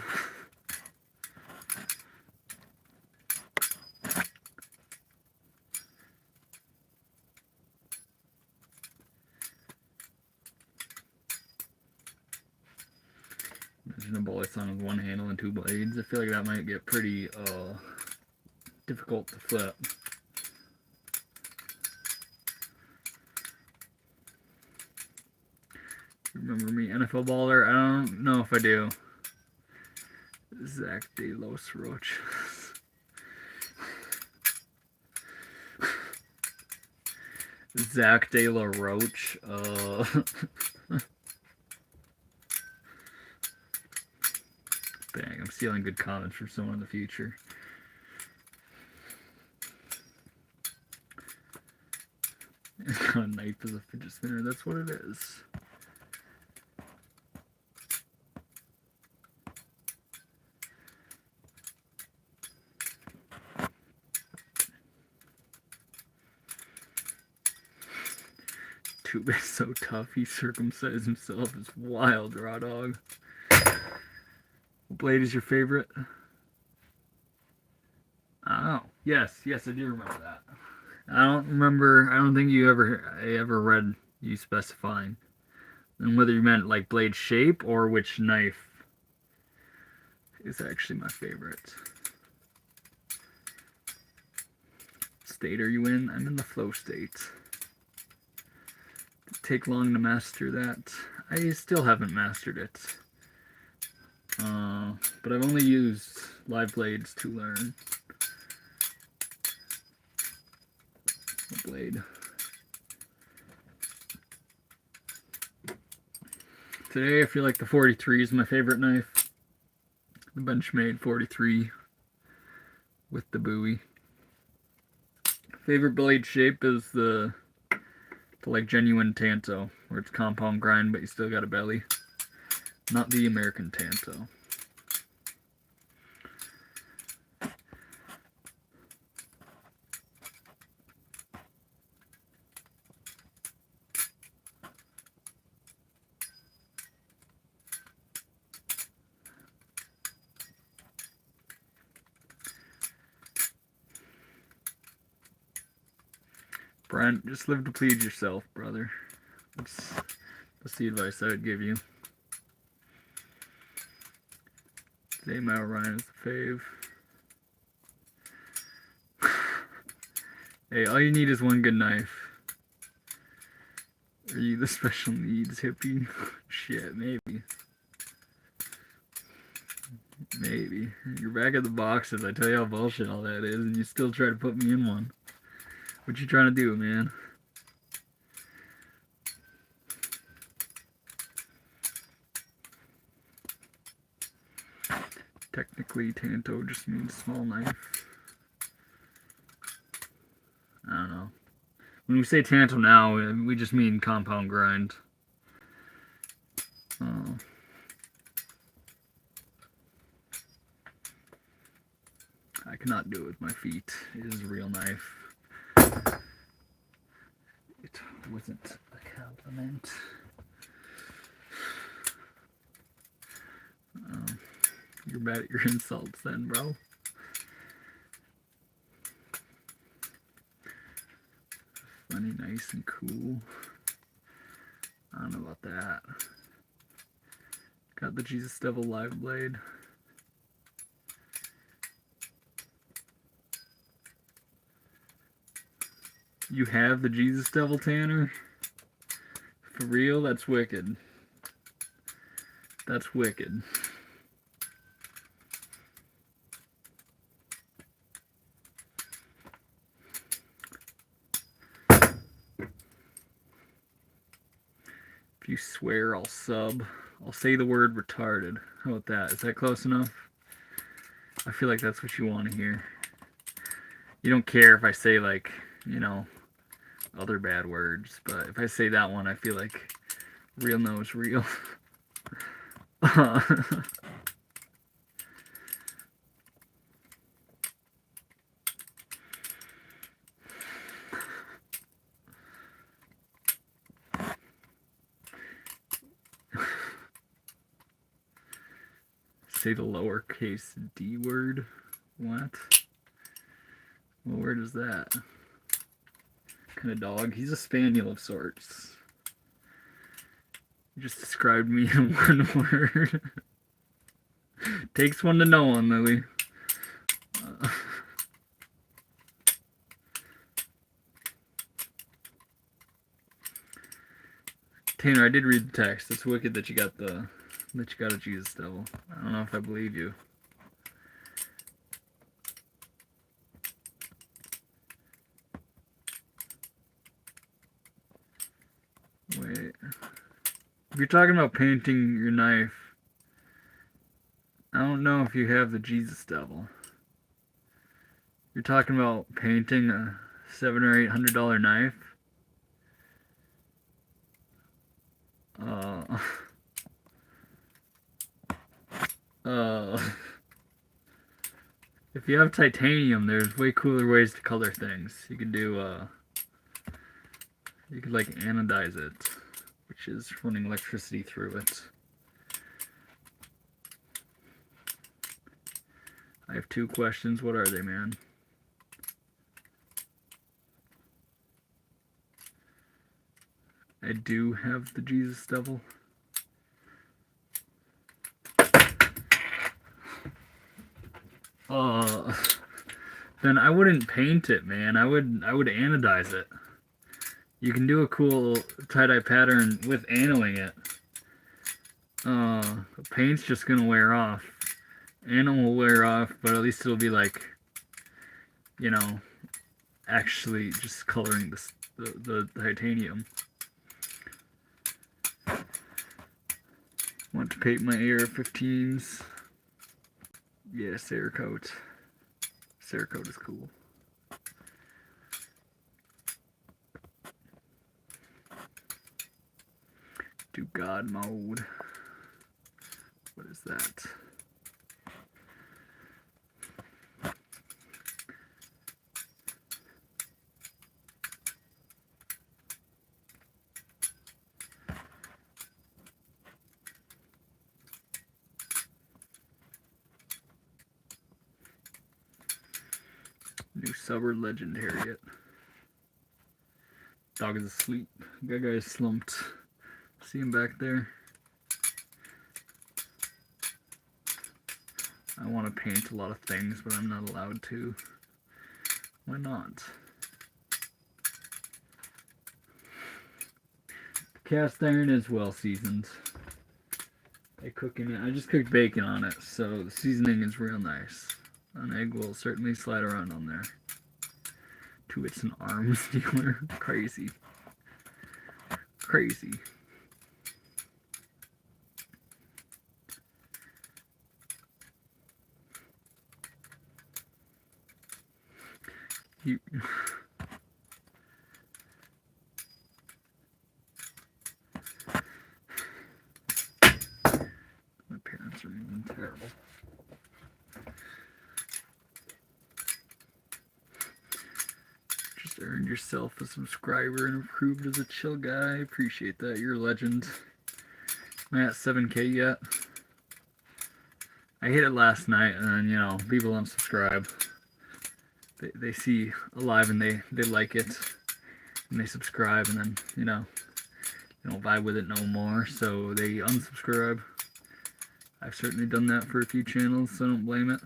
Imagine a bullet on with one handle and two blades. I feel like that might get pretty difficult to flip. Remember me, NFL baller? I don't know if I do. Zach De Los Roach. Zach De La Roach. Dang, I'm stealing good comments from someone in the future. It's got a knife as a fidget spinner. That's what it is. Tube is so tough, he circumcised himself. It's wild, raw dog. What blade is your favorite? Oh, yes, I do remember that. I don't remember. I don't think I ever read you specifying, and whether you meant like blade shape or which knife is actually my favorite. State are you in? I'm in the flow state. It'd take long to master that. I still haven't mastered it. But I've only used live blades to learn. What blade? Today I feel like the 43 is my favorite knife. The Benchmade 43 with the buoy. Favorite blade shape is the like genuine Tanto, where it's compound grind but you still got a belly. Not the American Tanto. Brent, just live to please yourself, brother. That's the advice I would give you. Today my Orion is the fave. Hey, all you need is one good knife. Are you the special needs hippie? Shit, maybe. Maybe. You're back at the boxes. I tell you how bullshit all that is, and you still try to put me in one. What you trying to do, man? Technically, Tanto just means small knife. I don't know. When we say Tanto now, we just mean compound grind. I cannot do it with my feet. It is a real knife. It wasn't a compliment. You're bad at your insults then, bro. Funny, nice, and cool. I don't know about that. Got the Jesus Devil live blade. You have the Jesus Devil, Tanner? For real? That's wicked. That's wicked. If you swear, I'll sub. I'll say the word retarded. How about that? Is that close enough? I feel like that's what you want to hear. You don't care if I say, like, you know, other bad words, but if I say that one, I feel like real knows real. Say the lowercase d word. What? What word is that? What kind of dog? He's a spaniel of sorts. You just described me in one word. Takes one to know one, Lily. Tanner, I did read the text. It's wicked that you got a Jesus Devil. I don't know if I believe you. Wait. If you're talking about painting your knife, I don't know if you have the Jesus Devil. You're talking about painting a $700 or $800 knife. If you have titanium, there's way cooler ways to color things. You could do, you could like anodize it, which is running electricity through it. I have 2 questions. What are they, man? I do have the Jesus Devil. Then I wouldn't paint it, man. I would anodize it. You can do a cool tie-dye pattern with anoing it. Paint's just gonna wear off. Ano will wear off, but at least it'll be like, you know, actually just coloring the titanium. Want to paint my AR-15s. Yeah, Cerakote. Cerakote is cool. Do God mode. What is that? New Suburb Legend Harriet. Dog is asleep. That guy is slumped. See him back there? I want to paint a lot of things, but I'm not allowed to. Why not? Cast iron is well seasoned. I cook in it. I just cooked bacon on it, so the seasoning is real nice. An egg will certainly slide around on there. It's an arms dealer. Crazy. Crazy. My parents are even terrible. Just earned yourself a subscriber and approved as a chill guy. Appreciate that. You're a legend. Am I at 7K yet? I hit it last night, and then, you know, people unsubscribe. They see alive and they like it, and they subscribe, and then, you know, they don't vibe with it no more, so they unsubscribe. I've certainly done that for a few channels, so don't blame it.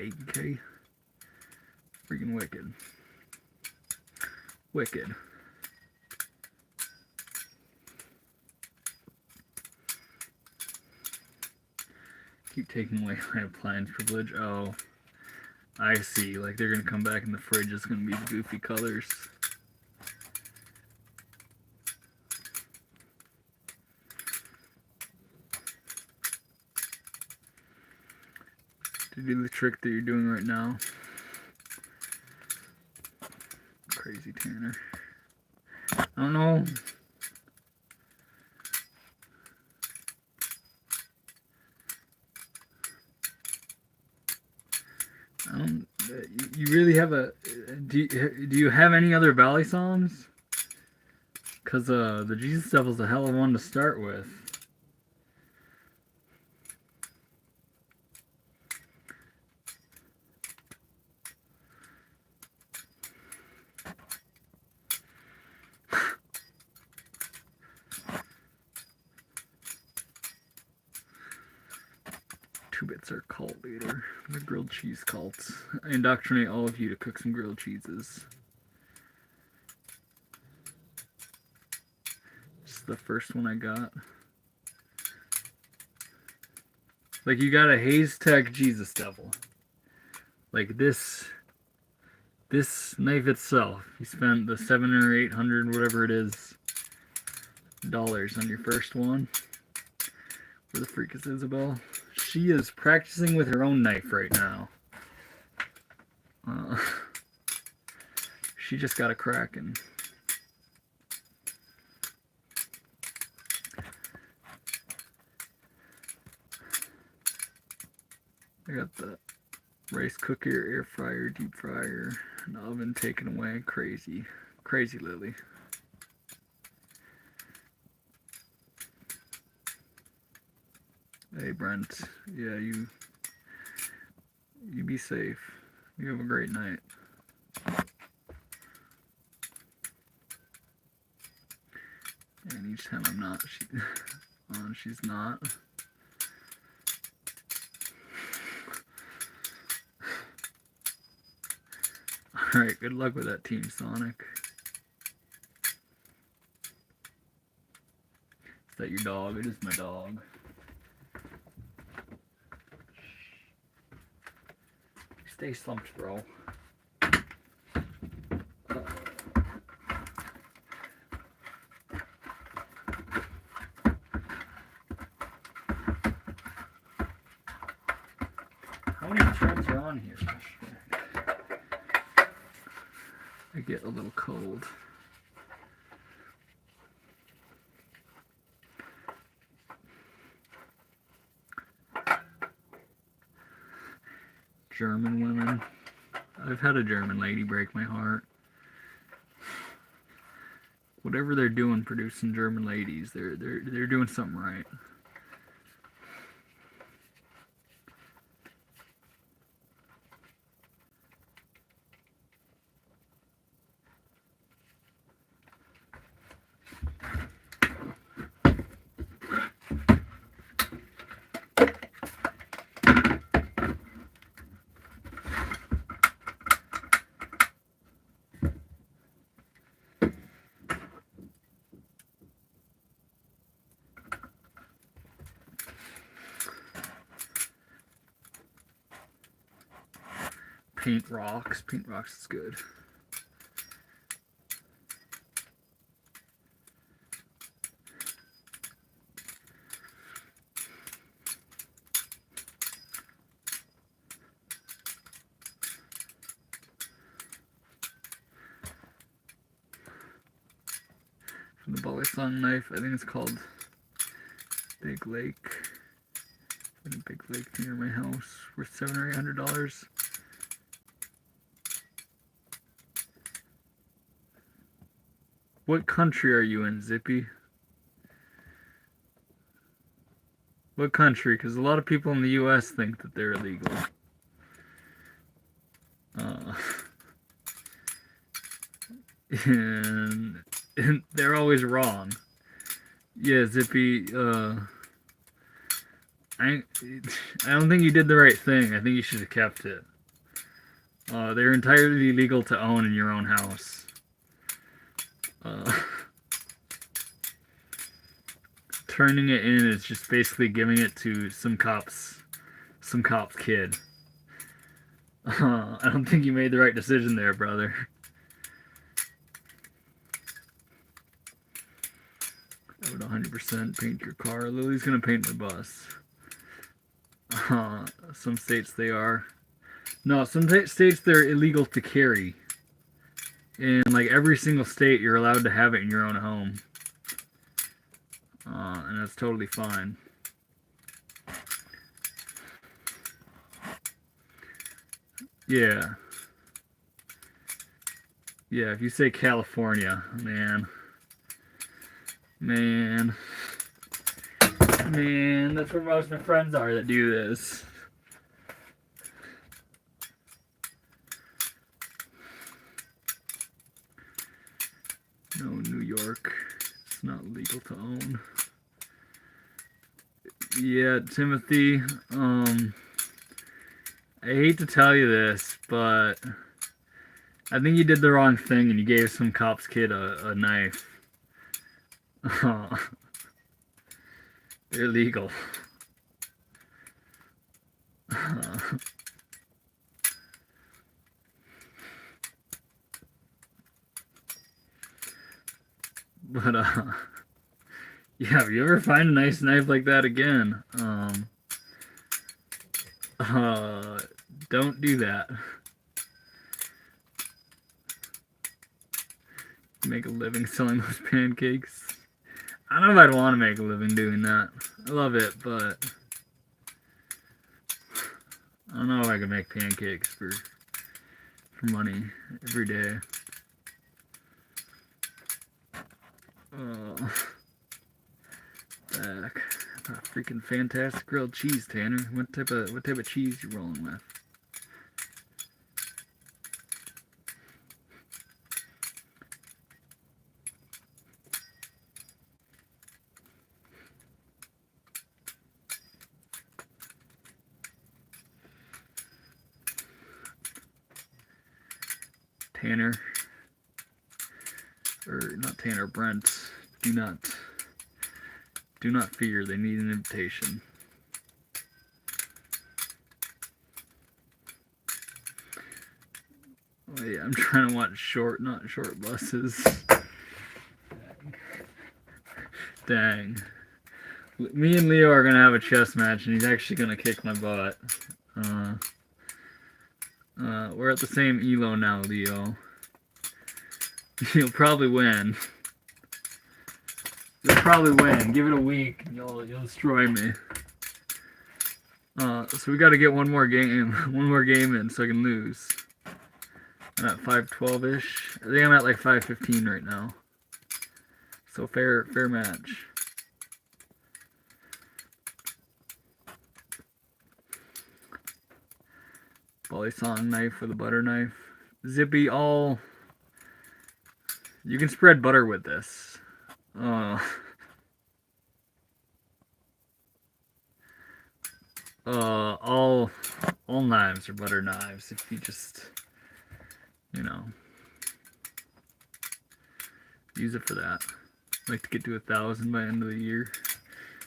8K. Freaking wicked. Wicked. Keep taking away my appliance privilege. Oh, I see. Like, they're gonna come back in the fridge. It's gonna be the goofy colors. To do the trick that you're doing right now. Crazy Tanner. I don't know. You really have a... Do you have any other Balisongs? Because the Jesus Devil's a hell of one to start with. Two-bits are cult leader. The grilled cheese cults. I indoctrinate all of you to cook some grilled cheeses. This is the first one I got. Like, you got a Haze Tech Jesus Devil. Like, this knife itself, you spent the $700 or $800, whatever it is, dollars on your first one. Where the freak is Isabel? She is practicing with her own knife right now. She just got a cracking. I got the rice cooker, air fryer, deep fryer, and oven taken away. Crazy. Crazy Lily. Hey, Brent. Yeah, you be safe. You have a great night. And each time I'm not, she's not. Alright, good luck with that, Team Sonic. Is that your dog? It is my dog. Stay slumped, bro. How many threads are on here? I get a little cold. German women. I've had a German lady break my heart. Whatever they're doing producing German ladies, they're doing something right. Paint rocks. Paint rocks is good. From the Balisong knife, I think it's called Big Lake. In a big lake near my house, worth $700 or $800. What country are you in, Zippy? What country? Because a lot of people in the U.S. think that they're illegal. And they're always wrong. Yeah, Zippy, I don't think you did the right thing. I think you should have kept it. They're entirely legal to own in your own house. Turning it in is just basically giving it to some cop's kid. I don't think you made the right decision there, brother. I would 100% paint your car. Lily's gonna paint my bus. Some states they are. No, some states they're illegal to carry. In like every single state, you're allowed to have it in your own home. And that's totally fine. Yeah. Yeah, if you say California, man, that's where most of my friends are that do this. No, New York, it's not legal to own. Yeah, Timothy, I hate to tell you this, but I think you did the wrong thing and you gave some cop's kid a knife. They're legal. But, yeah, if you ever find a nice knife like that again, don't do that. Make a living selling those pancakes. I don't know if I'd want to make a living doing that. I love it, but I don't know if I could make pancakes for money every day. Oh, back. Freaking fantastic grilled cheese, Tanner. What type of cheese you rolling with? Tanner, or not Tanner, Brent, do not fear, they need an invitation. Oh yeah, I'm trying to watch not short buses. Dang. Me and Leo are gonna have a chess match, and he's actually gonna kick my butt. We're at the same elo now, Leo. You'll probably win. You'll probably win. Give it a week, and you'll destroy me. So we got to get one more game in, so I can lose. I'm at 512-ish. I think I'm at like 515 right now. So fair match. Balisong knife with a butter knife. Zippy all. You can spread butter with this. All knives are butter knives if you just, use it for that. I'd like to get to 1,000 by end of the year.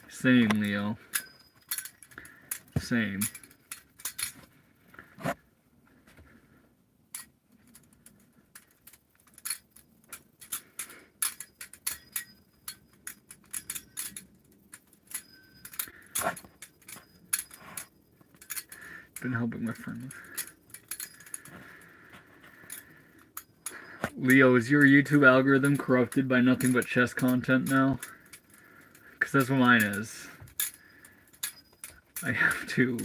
Same, Leo. Same. Been helping my friend. Leo, is your YouTube algorithm corrupted by nothing but chess content now? Because that's what mine is. I have to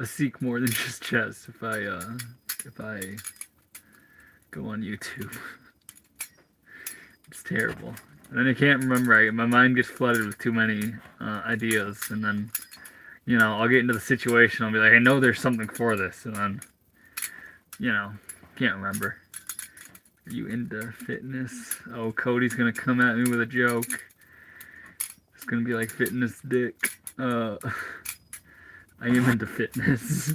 seek more than just chess if I go on YouTube. It's terrible. And then I can't remember. My mind gets flooded with too many ideas, and then I'll get into the situation. I'll be like, I know there's something for this, and then can't remember. Are you into fitness? Oh, Cody's gonna come at me with a joke. It's gonna be like fitness dick. I am into fitness.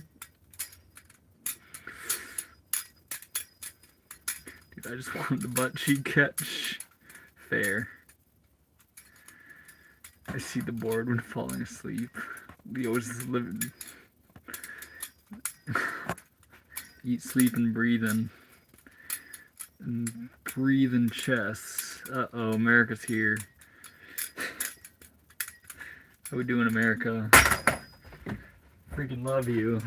Dude, I just wanted the butt cheek catch. Fair. I see the board when falling asleep. Leo's living. Eat, sleep, and breathing. And breathing chess. Uh-oh, America's here. How we doing, America? Freaking love you.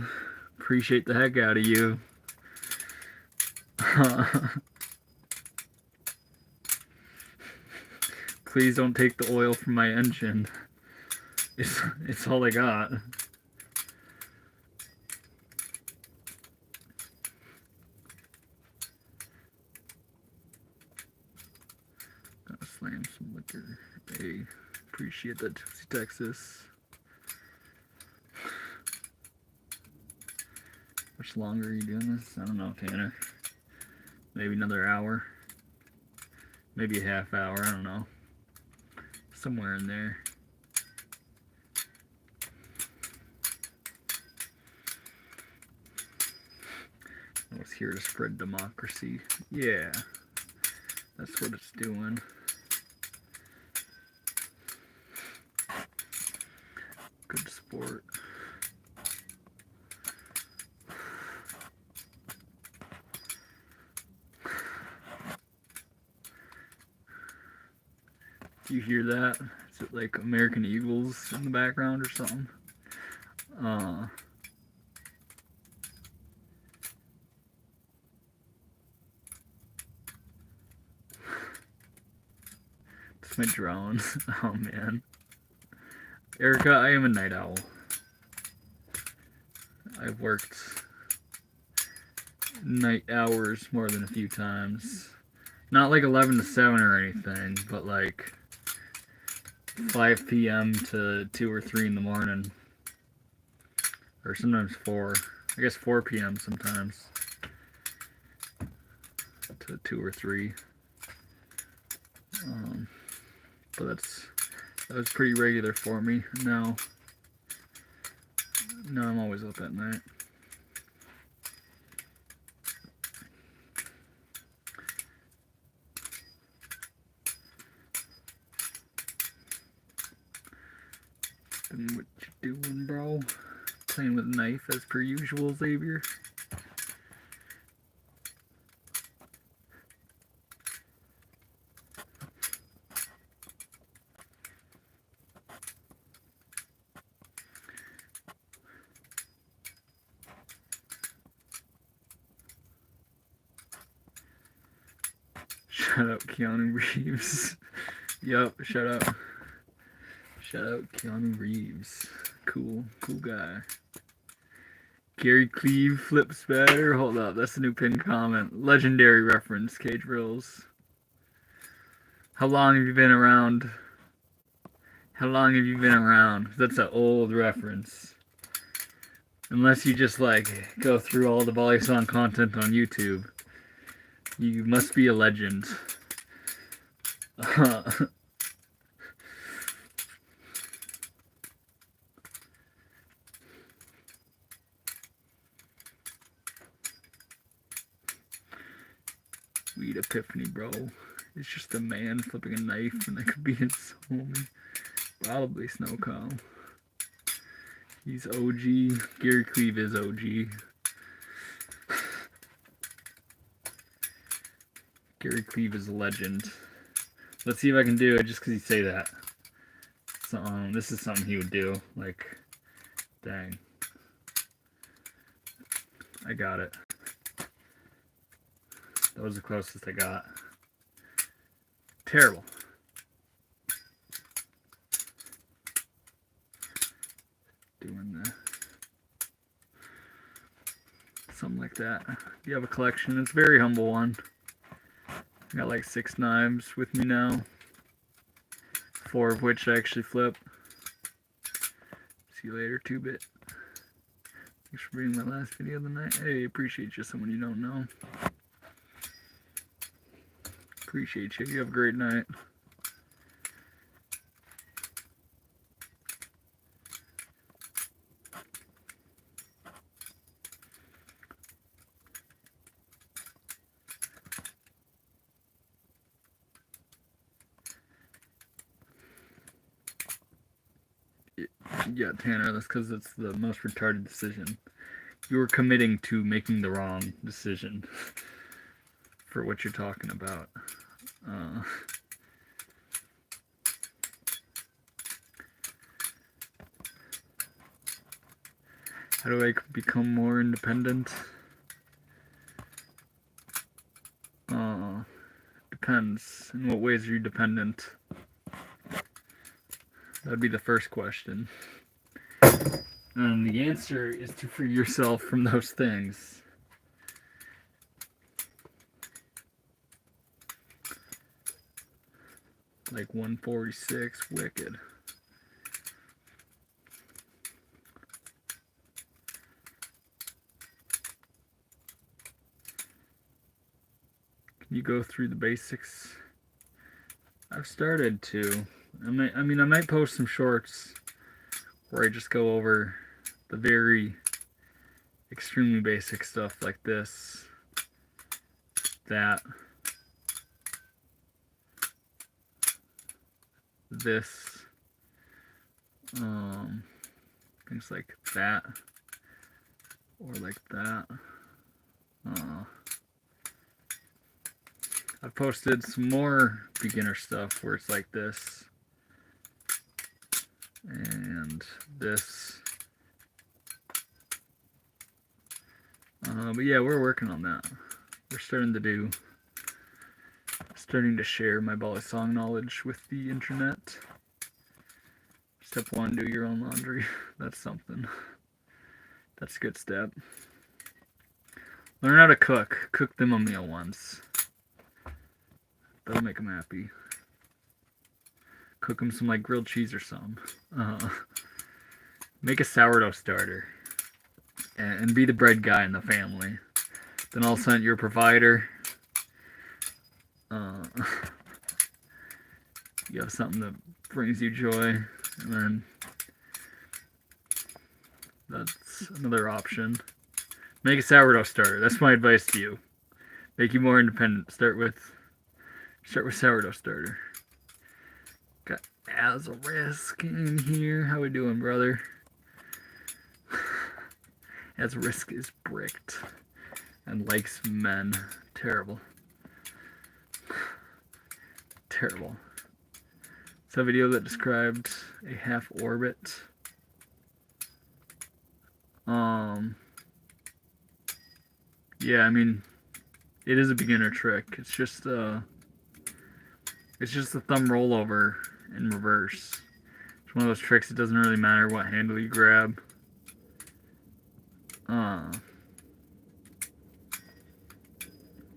Appreciate the heck out of you. Please don't take the oil from my engine. It's all I got. Gotta slam some liquor. Hey, appreciate that, Texas. Much longer are you doing this? I don't know, Tanner. Maybe another hour. Maybe a half hour, I don't know. Somewhere in there. I was here to spread democracy. Yeah. That's what it's doing. Good sport. Do you hear that? Is it like American Eagles in the background or something? It's my drone. Oh man. Erica, I am a night owl. I've worked night hours more than a few times. Not like 11 to 7 or anything, but like 5 p.m. to 2 or 3 in the morning. Or sometimes 4. I guess 4 p.m. sometimes. To 2 or 3. But that was pretty regular for me. Now I'm always up at night. And what you doing, bro? Playing with a knife as per usual, Xavier. Shout out Keanu Reeves. Yup, shout out Keanu Reeves. Cool guy. Gary Cleve flips better. Hold up, that's a new pinned comment. Legendary reference, Cage Rolls. How long have you been around? That's an old reference. Unless you just like go through all the Balisong content on YouTube. You must be a legend. Weed epiphany, bro. It's just a man flipping a knife, and that could be his homie. Probably Snow Cow. He's OG. Gary Cleve is OG. Gary Cleve is a legend. Let's see if I can do it just because you say that. So, this is something he would do. Like, dang. I got it. That was the closest I got. Terrible. Doing that. Something like that. You have a collection. It's a very humble one. I got like 6 knives with me now. 4 of which I actually flip. See you later, 2-bit. Thanks for being my last video of the night. Hey, appreciate you, someone you don't know. Appreciate you. You have a great night. Yeah, Tanner, that's because it's the most retarded decision. You were committing to making the wrong decision for what you're talking about. How do I become more independent? Depends. In what ways are you dependent? That'd be the first question. And the answer is to free yourself from those things. Like 146, wicked. Can you go through the basics? I've started to. I might post some shorts where I just go over the very extremely basic stuff like this, that, this, things like that, or like that. I've posted some more beginner stuff where it's like this, and this. But yeah, we're working on that. We're starting to share my Balisong knowledge with the internet. Step 1, do your own laundry. That's something. That's a good step. Learn how to cook. Cook them a meal once. That'll make them happy. Cook them some like grilled cheese or something. Make a sourdough starter. And be the bread guy in the family. Then all of a sudden you're a provider. You have something that brings you joy. And then that's another option. Make a sourdough starter. That's my advice to you. Make you more independent. Start with sourdough starter. Got Azarisk in here. How we doing, brother? Azarisk is bricked and likes men. Terrible. Terrible. It's a video that described a half orbit. Yeah, I mean, it is a beginner trick. It's just the thumb rollover in reverse. It's one of those tricks. It doesn't really matter what handle you grab.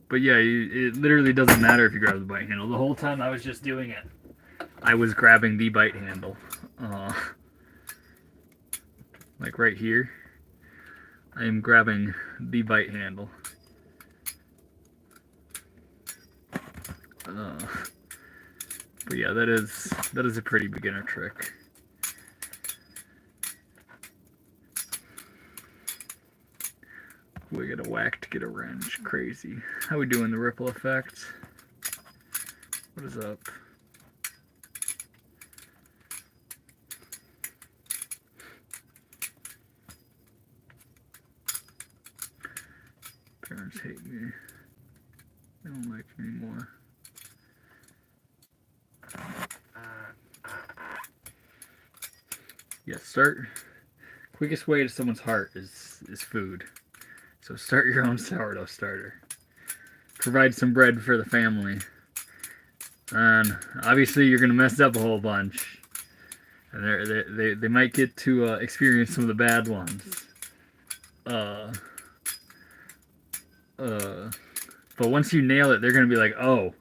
But yeah, it literally doesn't matter if you grab the bite handle. The whole time I was just doing it, I was grabbing the bite handle. Like right here, I am grabbing the bite handle. But yeah, that is a pretty beginner trick. We get a whack to get a wrench. Crazy. How we doing the ripple effect? What is up? Parents hate me. They don't like me anymore. Yeah, quickest way to someone's heart is food. So start your own sourdough starter. Provide some bread for the family. And obviously you're going to mess up a whole bunch. And they might get to experience some of the bad ones. But once you nail it, they're going to be like, oh,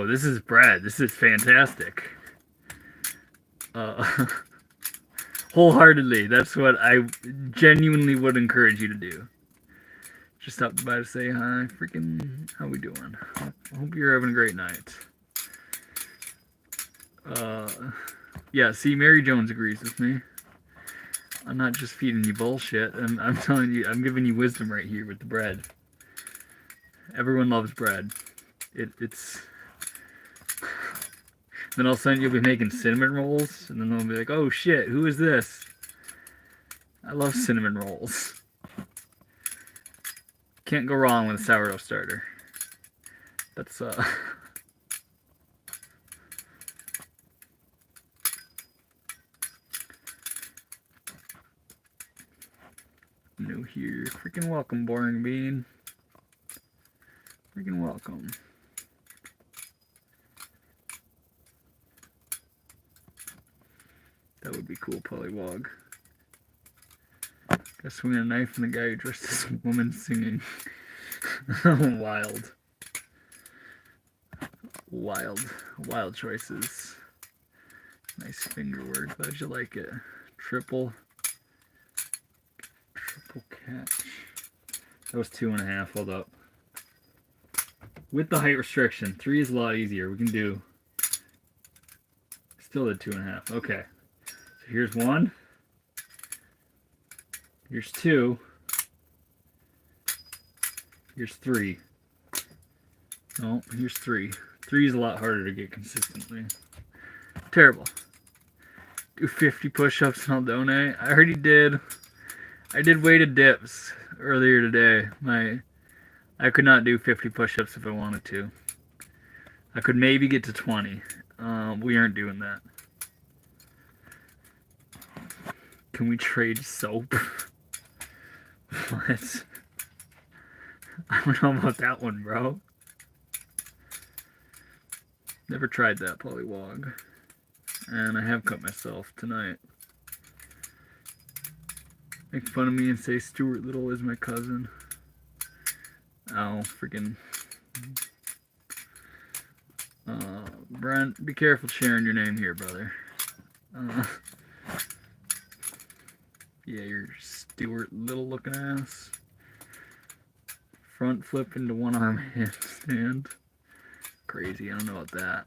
this is bread. This is fantastic. Wholeheartedly, that's what I genuinely would encourage you to do. Just stopped by to say hi. Freaking, how we doing? Hope you're having a great night. Yeah, see, Mary Jones agrees with me. I'm not just feeding you bullshit. I'm telling you, I'm giving you wisdom right here with the bread. Everyone loves bread. It's... Then all of a sudden you'll be making cinnamon rolls, and then they'll be like, oh shit, who is this? I love cinnamon rolls. Can't go wrong with a sourdough starter. That's, new here. Freaking welcome, Boring Bean. Freaking welcome. That would be cool, Polywog. Got swinging a knife and the guy who dressed as a woman singing. Wild. Wild choices. Nice finger work. Glad you like it. Triple catch. That was 2.5. Hold up. With the height restriction, 3 is a lot easier. We can do. Still did 2.5. Okay. So here's 1. Here's 2. Here's 3. No, here's 3. 3 is a lot harder to get consistently. Terrible. Do 50 push-ups and I'll donate. I already did. I did weighted dips earlier today. I could not do 50 push-ups if I wanted to. I could maybe get to 20. We aren't doing that. Can we trade soap? What? I don't know about that one, bro. Never tried that, Polywog. And I have cut myself tonight. Make fun of me and say Stuart Little is my cousin. Oh, freaking. Brent, be careful sharing your name here, brother. Yeah, you're Stuart Little looking ass. Front flip into one arm handstand. Crazy, I don't know about that.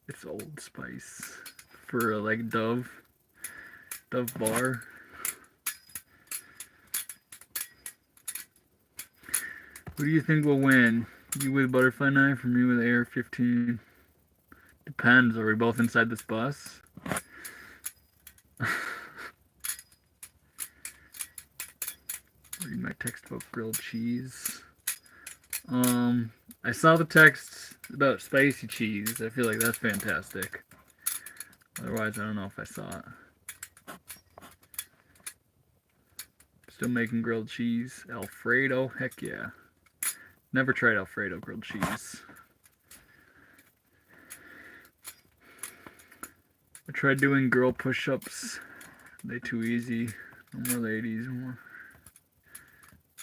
It's Old Spice for like Dove bar. Who do you think will win? You with butterfly knife or me with AR-15? Depends. Are we both inside this bus? Read my text about grilled cheese. I saw the text about spicy cheese. I feel like that's fantastic. Otherwise, I don't know if I saw it. Still making grilled cheese. Alfredo? Heck yeah. Never tried Alfredo grilled cheese. I tried doing girl push-ups. They too easy. No more ladies. No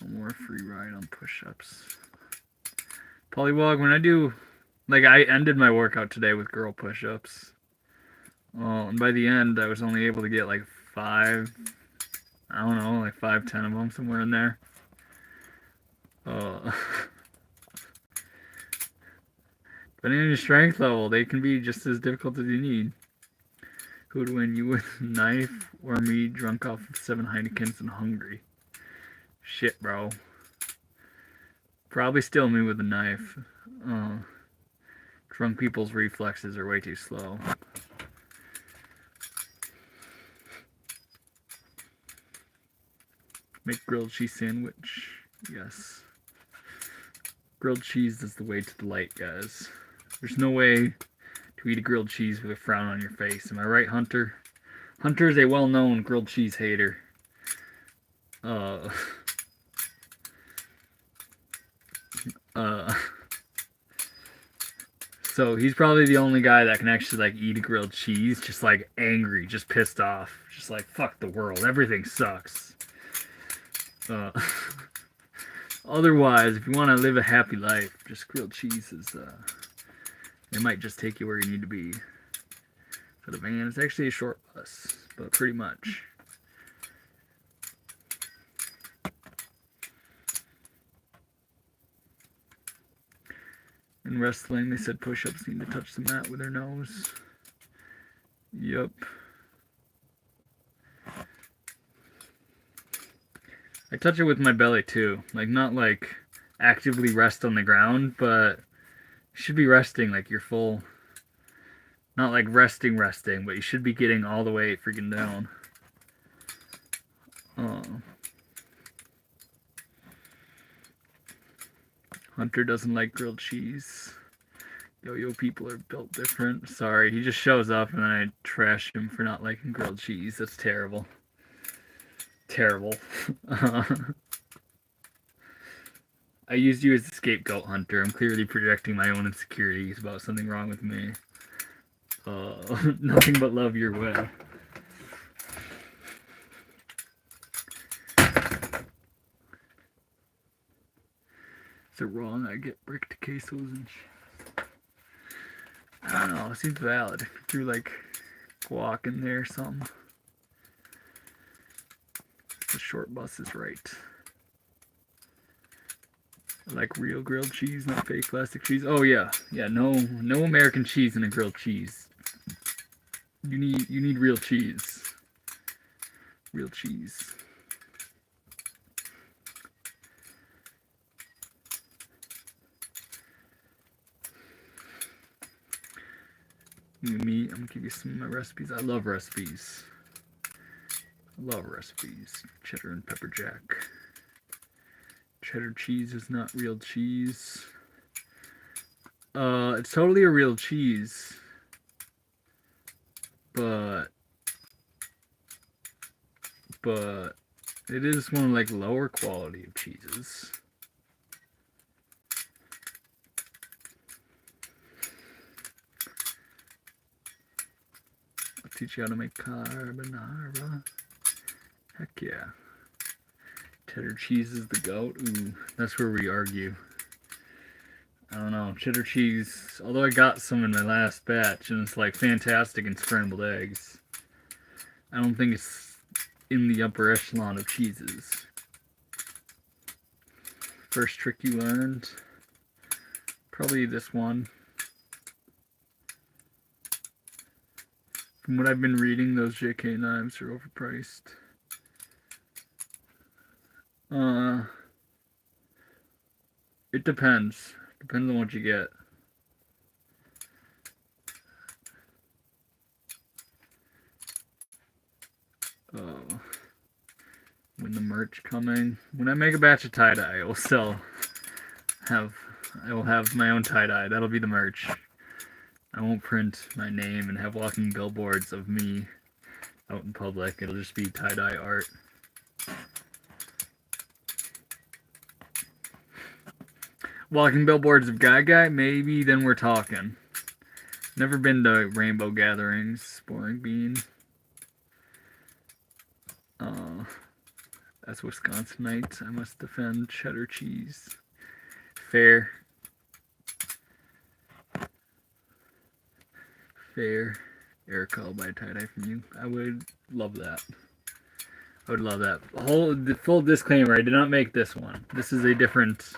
more free ride on push-ups. Polywog, when I do... Like, I ended my workout today with girl push-ups. And by the end, I was only able to get like 5... I don't know, like 5, 10 of them, somewhere in there. Depending on your strength level, they can be just as difficult as you need. Who would win, you with a knife or me drunk off of 7 Heinekens and hungry? Shit, bro. Probably still me with a knife. Drunk people's reflexes are way too slow. Make grilled cheese sandwich. Yes. Grilled cheese is the way to delight, guys. There's no way to eat a grilled cheese with a frown on your face. Am I right, Hunter? Hunter is a well-known grilled cheese hater. So he's probably the only guy that can actually like eat a grilled cheese, just like angry, just pissed off, just like fuck the world, everything sucks. Otherwise, if you want to live a happy life, just grilled cheese is it might just take you where you need to be. For the van, it's actually a short bus, but pretty much. In wrestling, they said push-ups need to touch the mat with their nose. Yep. I touch it with my belly too. Like, not like actively rest on the ground, but you should be resting like you're full. Not like resting, but you should be getting all the way freaking down. Hunter doesn't like grilled cheese. Yo-yo people are built different. Sorry, he just shows up and then I trash him for not liking grilled cheese. That's terrible. Terrible. I used you as a scapegoat, Hunter. I'm clearly projecting my own insecurities about something wrong with me. Nothing but love your way. Is it wrong I get bricked quesos and shit? I don't know, it seems valid. If you threw like guac in there or something. The short bus is right. I like real grilled cheese, not fake plastic cheese. Oh yeah. Yeah, no American cheese in a grilled cheese. You need real cheese. Real cheese. Me, I'm gonna give you some of my recipes. I love recipes. Cheddar and pepper jack. Cheddar cheese is not real cheese. It's totally a real cheese. But it is one of like lower quality of cheeses. I'll teach you how to make carbonara. Heck yeah. Cheddar cheese is the goat. Ooh, that's where we argue. I don't know, cheddar cheese, although I got some in my last batch, and it's like fantastic in scrambled eggs, I don't think it's in the upper echelon of cheeses. First trick you learned, probably this one. From what I've been reading, those JK knives are overpriced. It depends. Depends on what you get. When the merch coming. When I make a batch of tie-dye, I will have my own tie-dye. That'll be the merch. I won't print my name and have walking billboards of me out in public. It'll just be tie-dye art. Walking billboards of Guy, maybe then we're talking. Never been to rainbow gatherings. Boring bean. That's Wisconsinite. I must defend cheddar cheese. Fair. Erica, I'll buy a tie-dye from you. I would love that. I would love that. The full disclaimer, I did not make this one. This is a different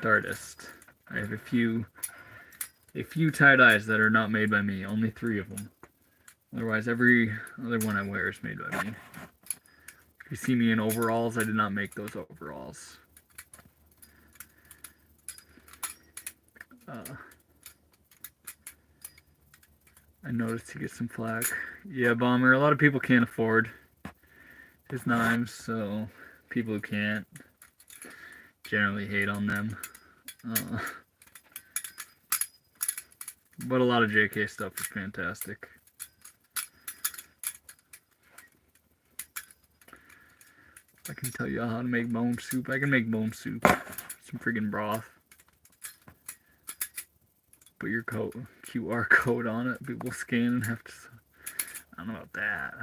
artist. I have a few tie-dyes that are not made by me. Only 3 of them. Otherwise, every other one I wear is made by me. If you see me in overalls, I did not make those overalls. I noticed he gets some flack. Yeah, Bomber, a lot of people can't afford his knives, so people who can't generally hate on them. But a lot of JK stuff is fantastic. I can tell you how to make bone soup. I can make bone soup. Some friggin' broth. Put your QR code on it. People scan and have to... I don't know about that.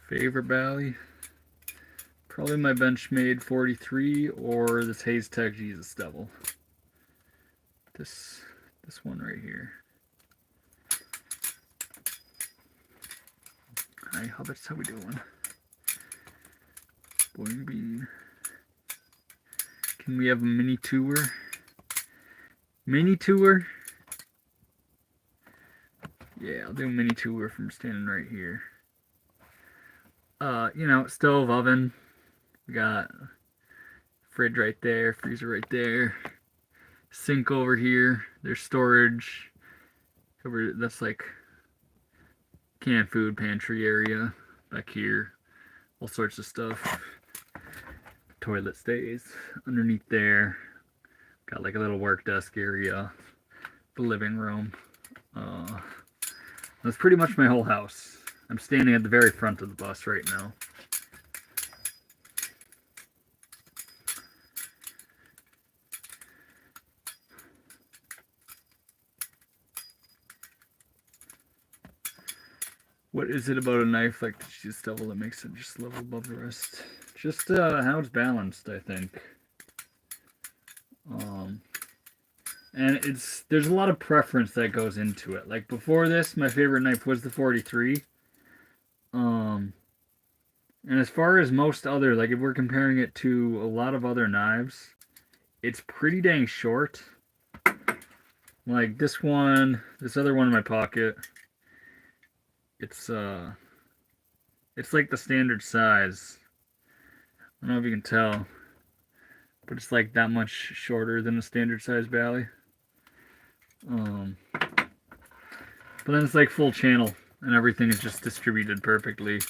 Favorite Bally? Probably my Benchmade 43 or this Hayes Tech Jesus Devil. This one right here. Hi Hobbits, how we doing? Boing bean. Can we have a mini tour? Mini tour? Yeah, I'll do a mini tour from standing right here. You know, stove, oven. We got fridge right there, freezer right there, sink over here. There's storage over. That's like canned food pantry area back here. All sorts of stuff. Toilet stays underneath there. Got like a little work desk area. The living room. That's pretty much my whole house. I'm standing at the very front of the bus right now. What is it about a knife like the Jesus Devil that makes it just a level above the rest? Just how it's balanced, I think. And there's a lot of preference that goes into it. Like before this, my favorite knife was the 43. And as far as most other, like if we're comparing it to a lot of other knives, it's pretty dang short. Like this other one in my pocket, it's like the standard size. I don't know if you can tell, but it's like that much shorter than a standard size Bally. But then it's like full channel, and everything is just distributed perfectly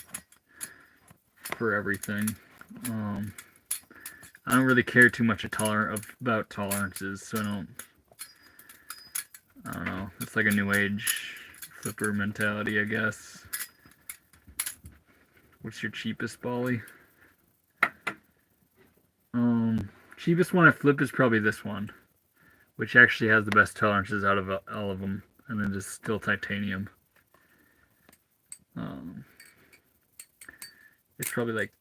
for everything. I don't really care too much about tolerances, so I don't know. It's like a new age flipper mentality, I guess. What's your cheapest Bally? Cheapest one I flip is probably this one. which actually has the best tolerances out of all of them, and then just still titanium. It's probably like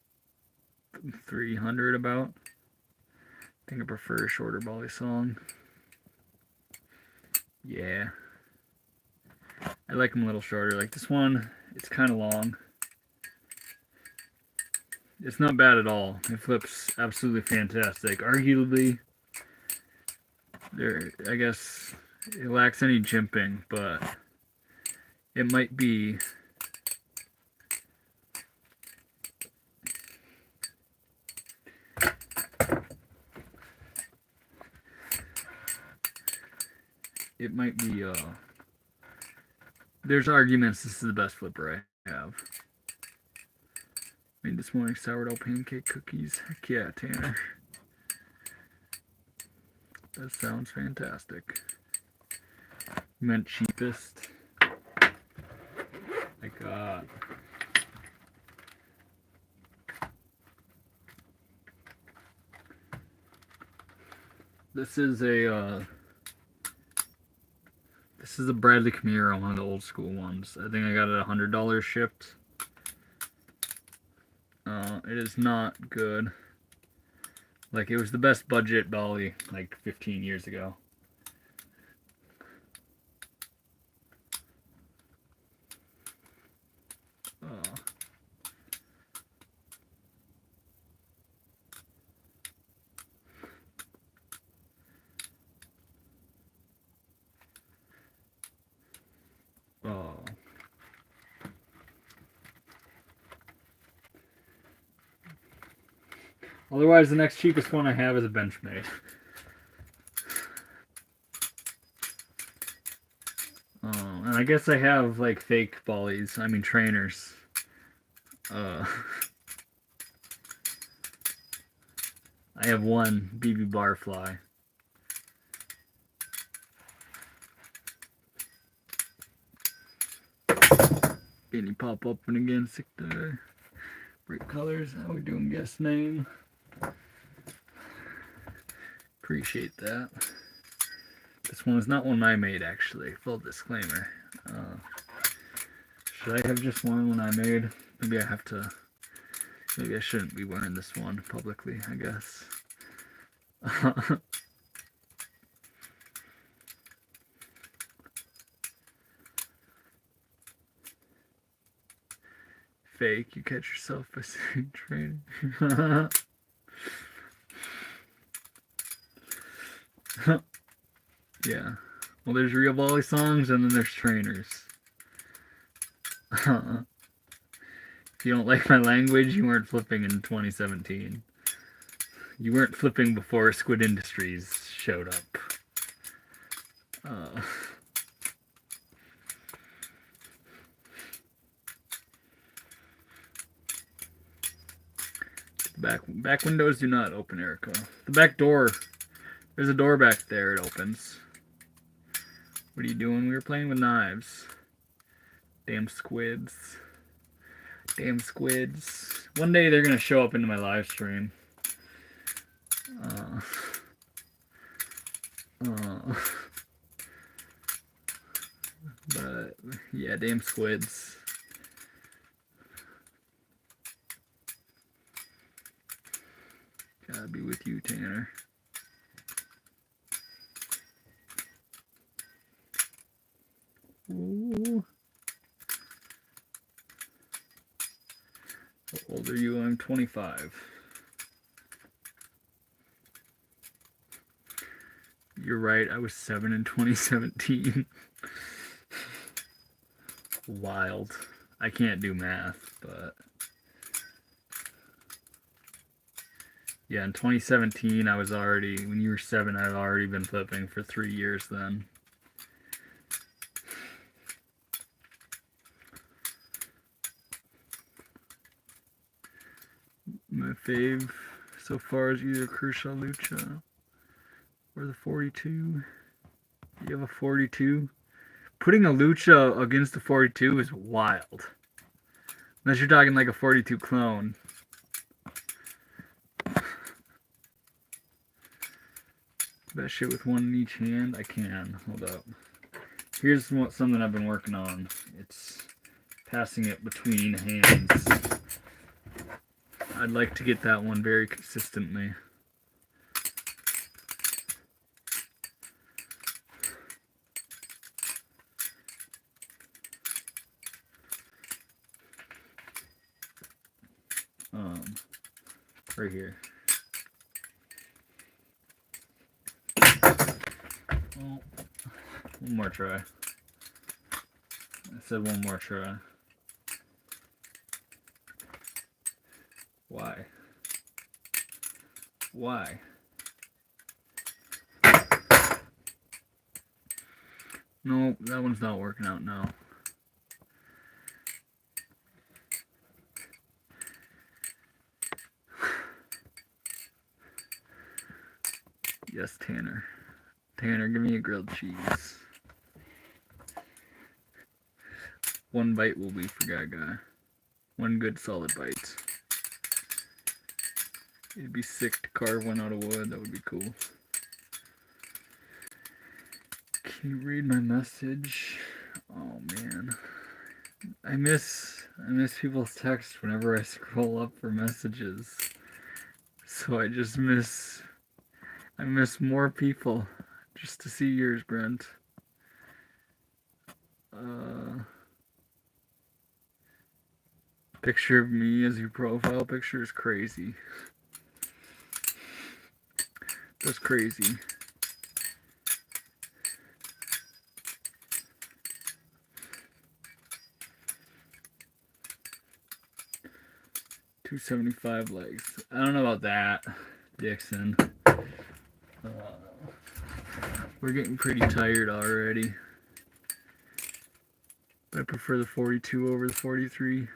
300 about. I think I prefer a shorter Balisong. Yeah. I like them a little shorter. Like this one, it's kind of long. It's not bad at all. It flips absolutely fantastic. Arguably, I guess it lacks any jimping, but it might be there's arguments this is the best flipper I have. Made this morning sourdough pancake cookies. Heck yeah, Tanner. That sounds fantastic. You meant cheapest. My God. This is a Bradley Camaro, one of the old school ones. I think I got it $100 shipped. It is not good. Like, it was the best budget Bali like 15 years ago. Otherwise, the next cheapest one I have is a Benchmade. And I guess I have like fake Balis. I mean trainers. I have one BB Barfly. Any pop up and again, sick there. Bright colors. How we doing? Guest name. Appreciate that. This one is not one I made, actually. Full disclaimer. Should I have just one I made? Maybe I have to. Maybe I shouldn't be wearing this one publicly, I guess. Fake, you catch yourself by saying training. Yeah. Well, there's real Balisongs and then there's trainers. If you don't like my language, you weren't flipping in 2017. You weren't flipping before Squid Industries showed up. Back windows do not open, Erica. The back door. There's a door back there. It opens. What are you doing? We were playing with knives. Damn squids. Damn squids. One day they're gonna show up into my live stream. But yeah, damn squids. Gotta be with you, Tanner. Ooh. How old are you? I'm 25. You're right, I was 7 in 2017. Wild. I can't do math, but yeah, in 2017 I was already, when you were 7, I'd already been flipping for 3 years then. My fave so far is either Kershaw Lucha or the 42. You have a 42? Putting a Lucha against the 42 is wild. Unless you're talking like a 42 clone. that shit with one in each hand? I can. Hold up. Here's something I've been working on. It's passing it between hands. I'd like to get that one very consistently. Right here. Well, one more try. I said one more try. Why? Why? No, that one's not working out now. Yes, Tanner. Tanner, give me a grilled cheese. One bite will be for Gaga. One good solid bite. It'd be sick to carve one out of wood. That would be cool. Can you read my message? Oh man. I miss people's text whenever I scroll up for messages. So I miss more people just to see yours, Brent. Picture of me as your profile picture is crazy. That's crazy. $275 legs. I don't know about that, Dixon. We're getting pretty tired already. I prefer the 42 over the 43.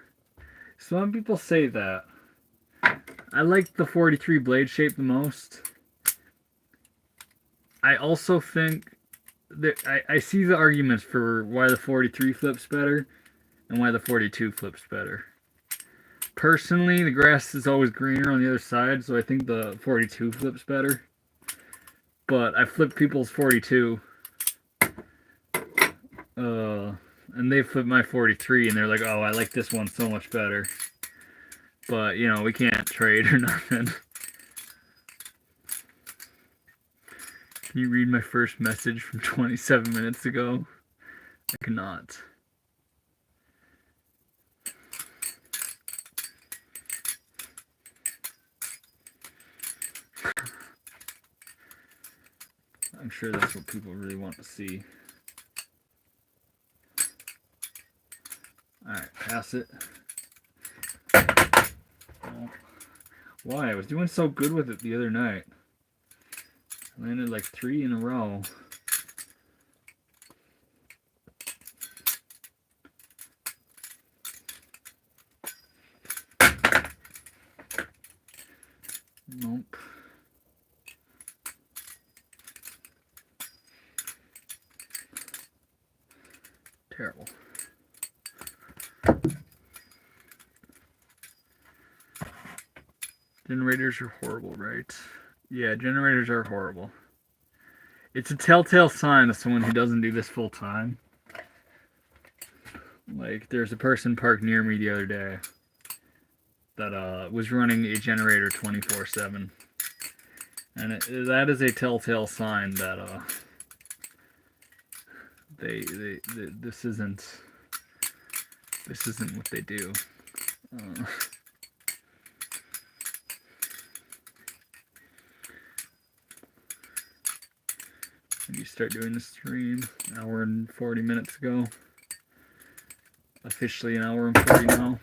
Some people say that. I like the 43 blade shape the most. I also think that I see the arguments for why the 43 flips better and why the 42 flips better. Personally, the grass is always greener on the other side, so I think the 42 flips better. But I flipped people's 42. And they flipped my 43, and they're like, oh, I like this one so much better. But, you know, we can't trade or nothing. Can you read my first message from 27 minutes ago? I cannot. I'm sure that's what people really want to see. Alright, pass it. Oh. Why? I was doing so good with it the other night. I landed like 3 in a row. Nope. Terrible. Generators are horrible, right? Yeah, generators are horrible. It's a telltale sign of someone who doesn't do this full time. Like, there's a person parked near me the other day that was running a generator 24/7. And that is a telltale sign that this isn't what they do. And you start doing the stream an hour and 40 minutes ago. Officially an hour and 40 now.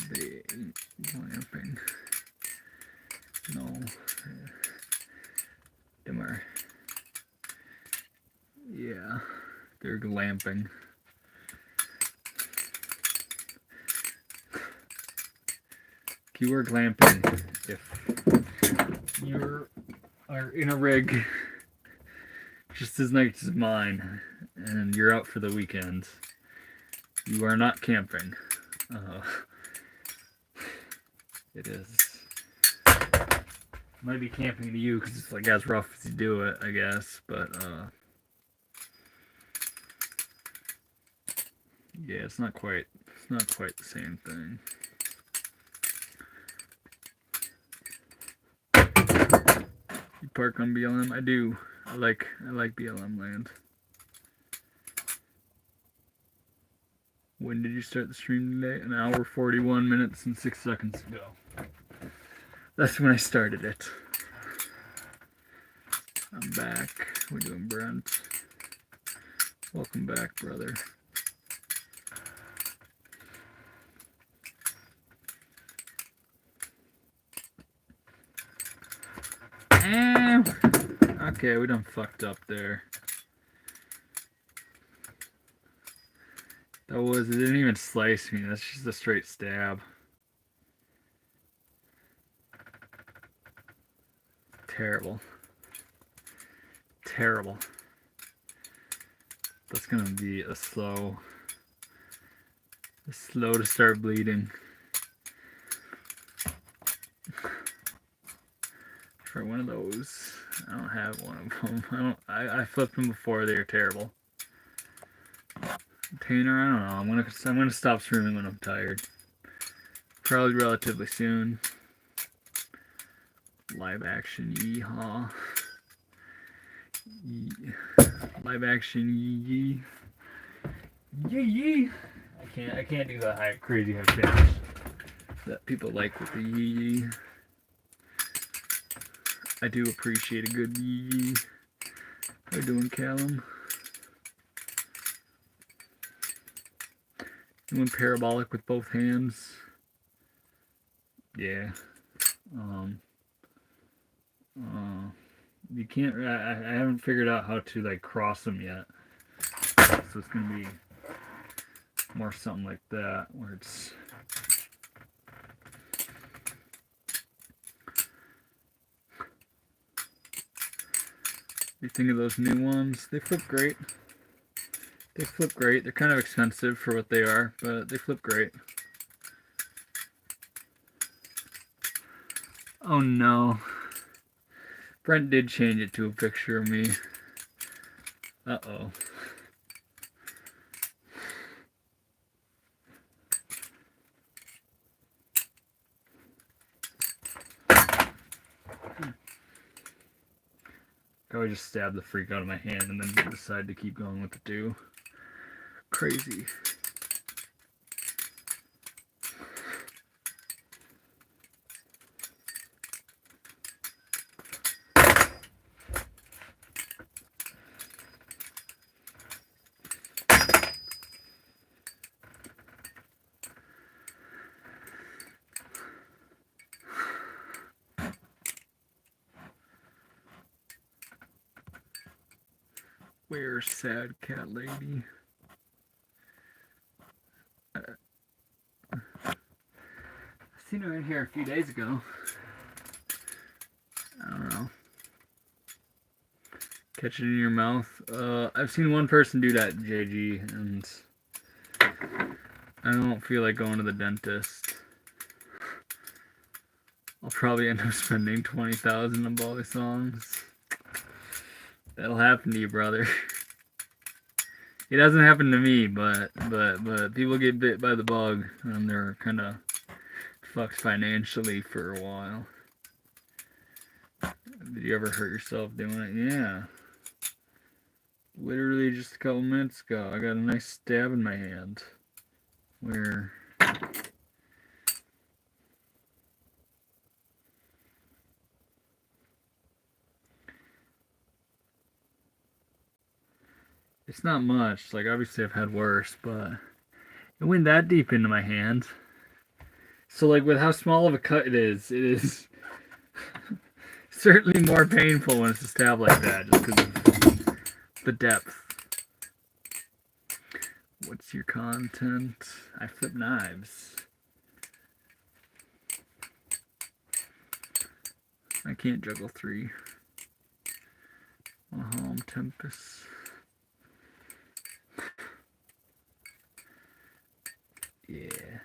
They glamping. No. Dimmer. Yeah, they're glamping. Keyword glamping. If you are in a rig just as nice as mine and you're out for the weekend, you are not camping. It is. Might be camping to you because it's like as rough as you do it, I guess. But yeah, it's not quite the same thing. You park on BLM? I do. I like BLM land. When did you start the stream today? An hour 41 minutes and 6 seconds ago. That's when I started it. I'm back. We're doing Brent. Welcome back, brother. Okay, we done fucked up there. It didn't even slice me. That's just a straight stab. Terrible. Terrible. That's gonna be a slow to start bleeding. Try one of those. I don't have one of them. I flipped them before. They were terrible. Container, I don't know. I'm gonna stop streaming when I'm tired. Probably relatively soon. Live action, yeehaw. Live action, yee. Yee. I can't do that crazy high pitch that people like with the yee. I do appreciate a good yee. How you doing, Callum? Doing parabolic with both hands. Yeah. You can't. I haven't figured out how to like cross them yet. So it's gonna be more something like that, where it's. You think of those new ones? They flip great. They flip great. They're kind of expensive for what they are, but they flip great. Oh no. Brent did change it to a picture of me. Uh-oh. I just stabbed the freak out of my hand and then decide to keep going with the two. Crazy. Where's sad cat lady? I seen her in here a few days ago. I don't know. Catch it in your mouth. I've seen one person do that, JG, and I don't feel like going to the dentist. I'll probably end up spending 20,000 on Balisongs. That'll happen to you, brother. It doesn't happen to me, but people get bit by the bug and they're kind of fucked financially for a while. Did you ever hurt yourself doing it? Yeah. Literally just a couple minutes ago, I got a nice stab in my hand. Where... It's not much. Like, obviously I've had worse, but it went that deep into my hand. So, like, with how small of a cut it is certainly more painful when it's a stab like that, just because of the depth. What's your content? I flip knives. I can't juggle 3. Home Tempest. Yeah.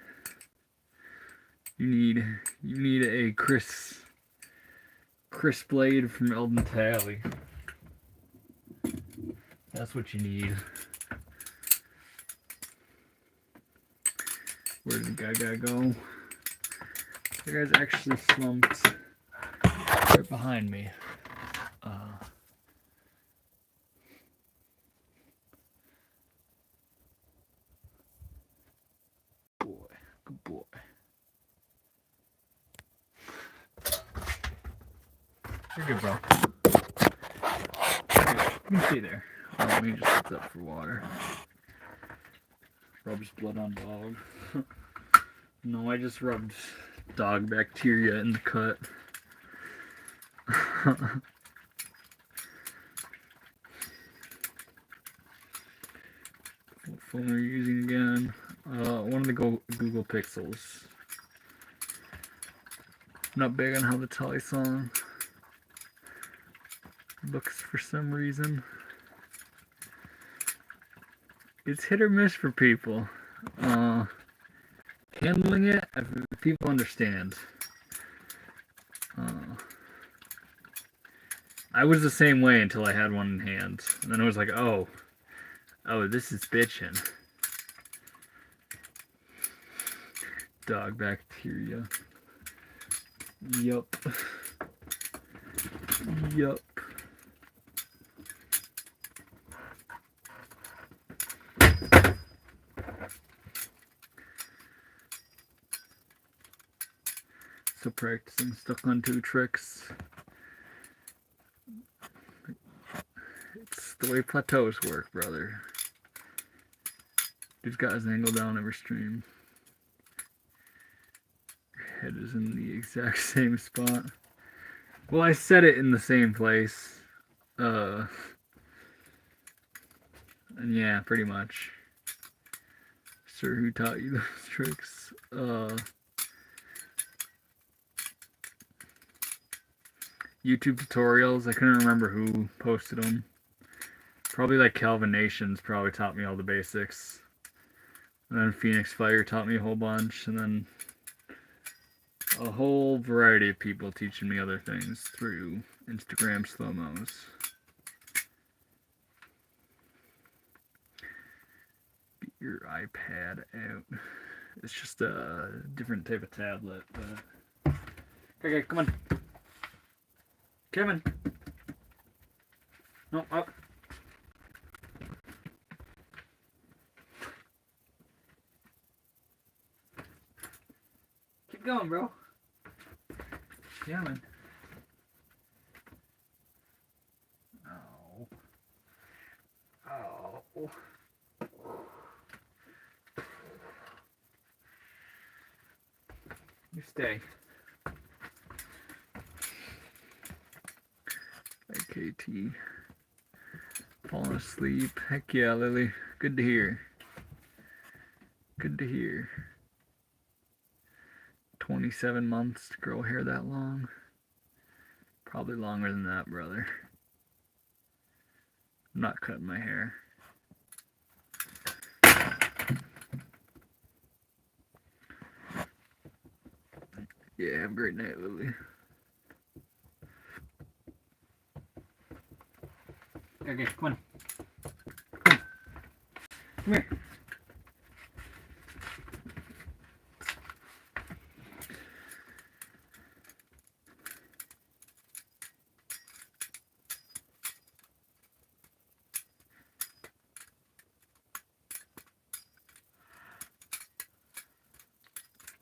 You need a Chris blade from Elden Tally. That's what you need. Where did Gaga go? The guy's actually slumped right behind me. Boy, good boy. You're good, bro. Okay, you can stay there. Oh, let me just put up for water. Rubs blood on dog. No, I just rubbed dog bacteria in the cut. What phone are you using again? One of the Google Pixels. Not big on how the Tally song looks for some reason. It's hit or miss for people. Handling it, if people understand. I was the same way until I had one in hand. And then I was like, oh, this is bitchin'. Dog bacteria. Yup. Yup. Still practicing, stuck on 2 tricks. It's the way plateaus work, brother. Dude's got his angle down every stream. Your head is in the exact same spot. Well, I set it in the same place. And yeah, pretty much. Sir, who taught you those tricks? YouTube tutorials. I couldn't remember who posted them. Probably like Calvin Nations probably taught me all the basics. And then Phoenix Fire taught me a whole bunch. And then a whole variety of people teaching me other things through Instagram slow-mos. Beat your iPad out. It's just a different type of tablet. But... Okay, come on. Kevin. No, up. Keep going, bro. Yeah, man. Oh. Oh. You stay. KT. Falling asleep. Heck yeah, Lily. Good to hear. Good to hear. 27 months to grow hair that long. Probably longer than that, brother. I'm not cutting my hair. Yeah, have a great night, Lily. Okay, come on. Come on. Come here.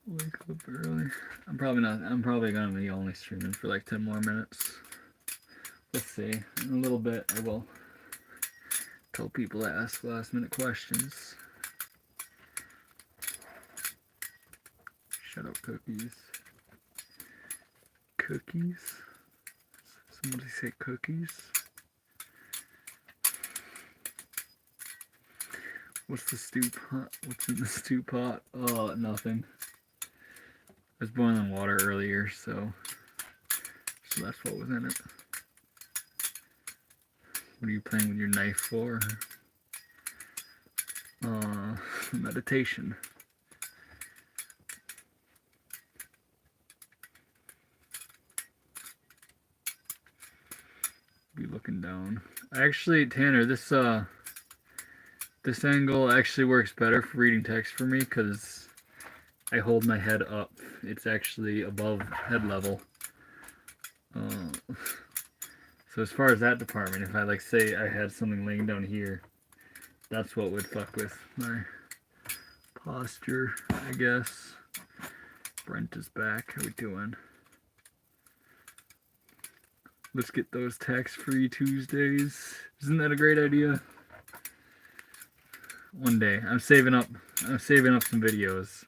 Wake up early. I'm probably gonna be only streaming for like 10 more minutes. Let's see. In a little bit I will tell people to ask last minute questions. Shut up, cookies. Cookies? Somebody say cookies? What's the stew pot? What's in the stew pot? Oh, nothing. I was boiling water earlier, so that's what was in it. What are you playing with your knife for? Meditation. Actually, Tanner, this angle actually works better for reading text for me because I hold my head up. It's actually above head level. So as far as that department, if I like say I had something laying down here, that's what would fuck with my posture, I guess. Brent is back. How we doing? Let's get those tax-free Tuesdays. Isn't that a great idea? One day. I'm saving up some videos.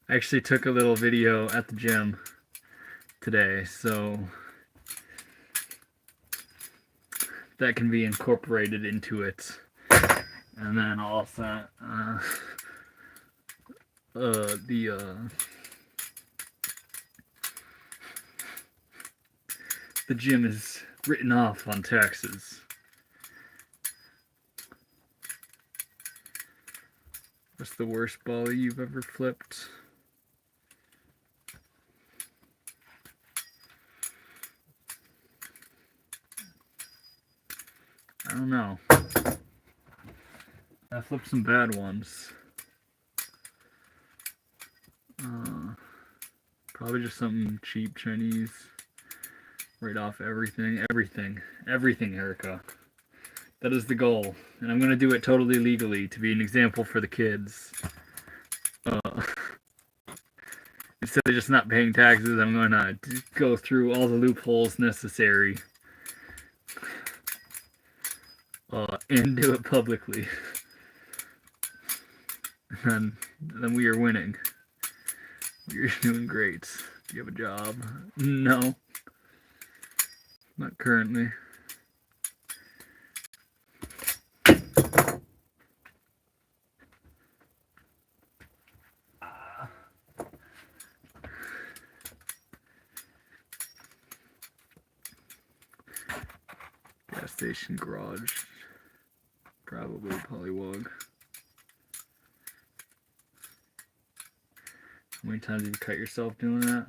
I actually took a little video at the gym today, so that can be incorporated into it. And then also the gym is written off on taxes. What's the worst ball you've ever flipped? I don't know. I flipped some bad ones. Probably just something cheap Chinese. Right off everything, Erica. That is the goal. And I'm going to do it totally legally to be an example for the kids. Instead of just not paying taxes, I'm going to go through all the loopholes necessary. And do it publicly. And then we are winning. You're doing great. Do you have a job? No. Not currently. Gas station garage. Probably Polywog. How many times have you cut yourself doing that?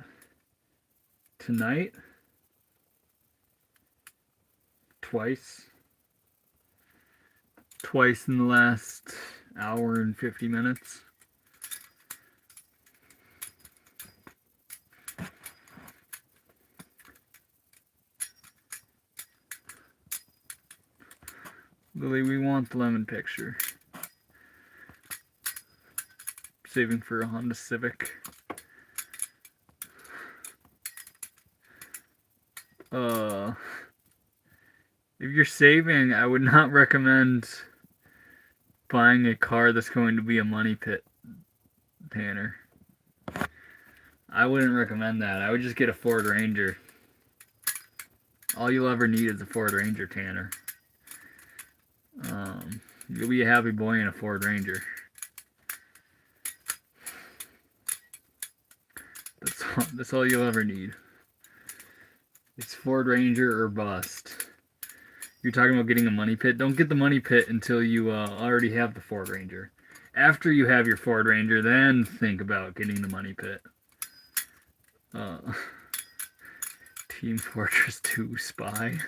Tonight? Twice. Twice in the last hour and 50 minutes. Lily, we want the lemon picture. Saving for a Honda Civic. If you're saving, I would not recommend buying a car that's going to be a money pit, Tanner. I wouldn't recommend that. I would just get a Ford Ranger. All you'll ever need is a Ford Ranger, Tanner. You'll be a happy boy in a Ford Ranger. That's all you'll ever need. It's Ford Ranger or bust. You're talking about getting a money pit. Don't get the money pit until you already have the Ford Ranger. After you have your Ford Ranger, then think about getting the money pit. Team Fortress 2 Spy.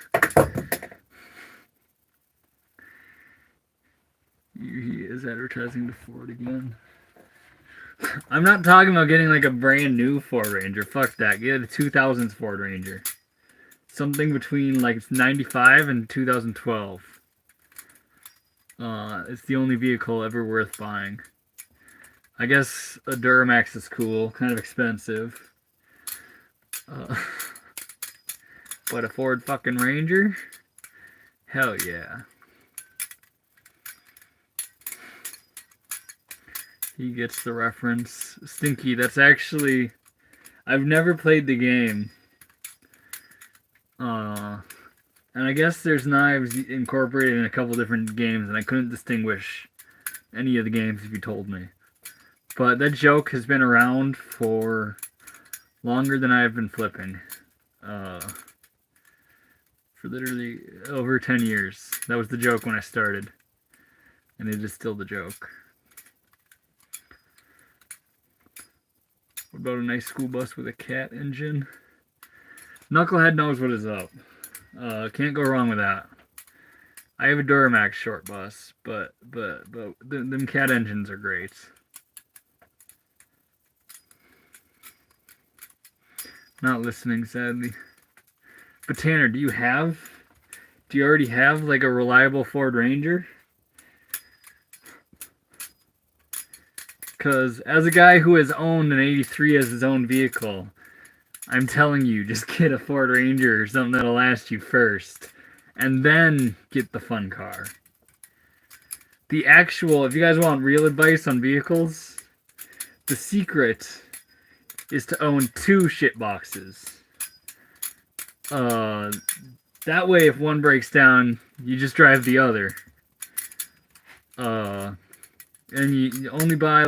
He is advertising to Ford again. I'm not talking about getting like a brand new Ford Ranger. Fuck that. Get a 2000s Ford Ranger. Something between like 95 and 2012. It's the only vehicle ever worth buying. I guess a Duramax is cool. Kind of expensive. But a Ford fucking Ranger? Hell yeah. He gets the reference. Stinky, that's actually... I've never played the game. And I guess there's knives incorporated in a couple different games, and I couldn't distinguish any of the games if you told me. But that joke has been around for longer than I've been flipping. For literally over 10 years. That was the joke when I started. And it is still the joke. What about a nice school bus with a cat engine? Knucklehead knows what is up. Can't go wrong with that. I have a Duramax short bus, but them cat engines are great. Not listening, sadly. But Tanner, do you already have like a reliable Ford Ranger? Because as a guy who has owned an 83 as his own vehicle, I'm telling you, just get a Ford Ranger or something that'll last you first. And then get the fun car. If you guys want real advice on vehicles, the secret is to own 2 shit boxes. That way if one breaks down, you just drive the other. And you only buy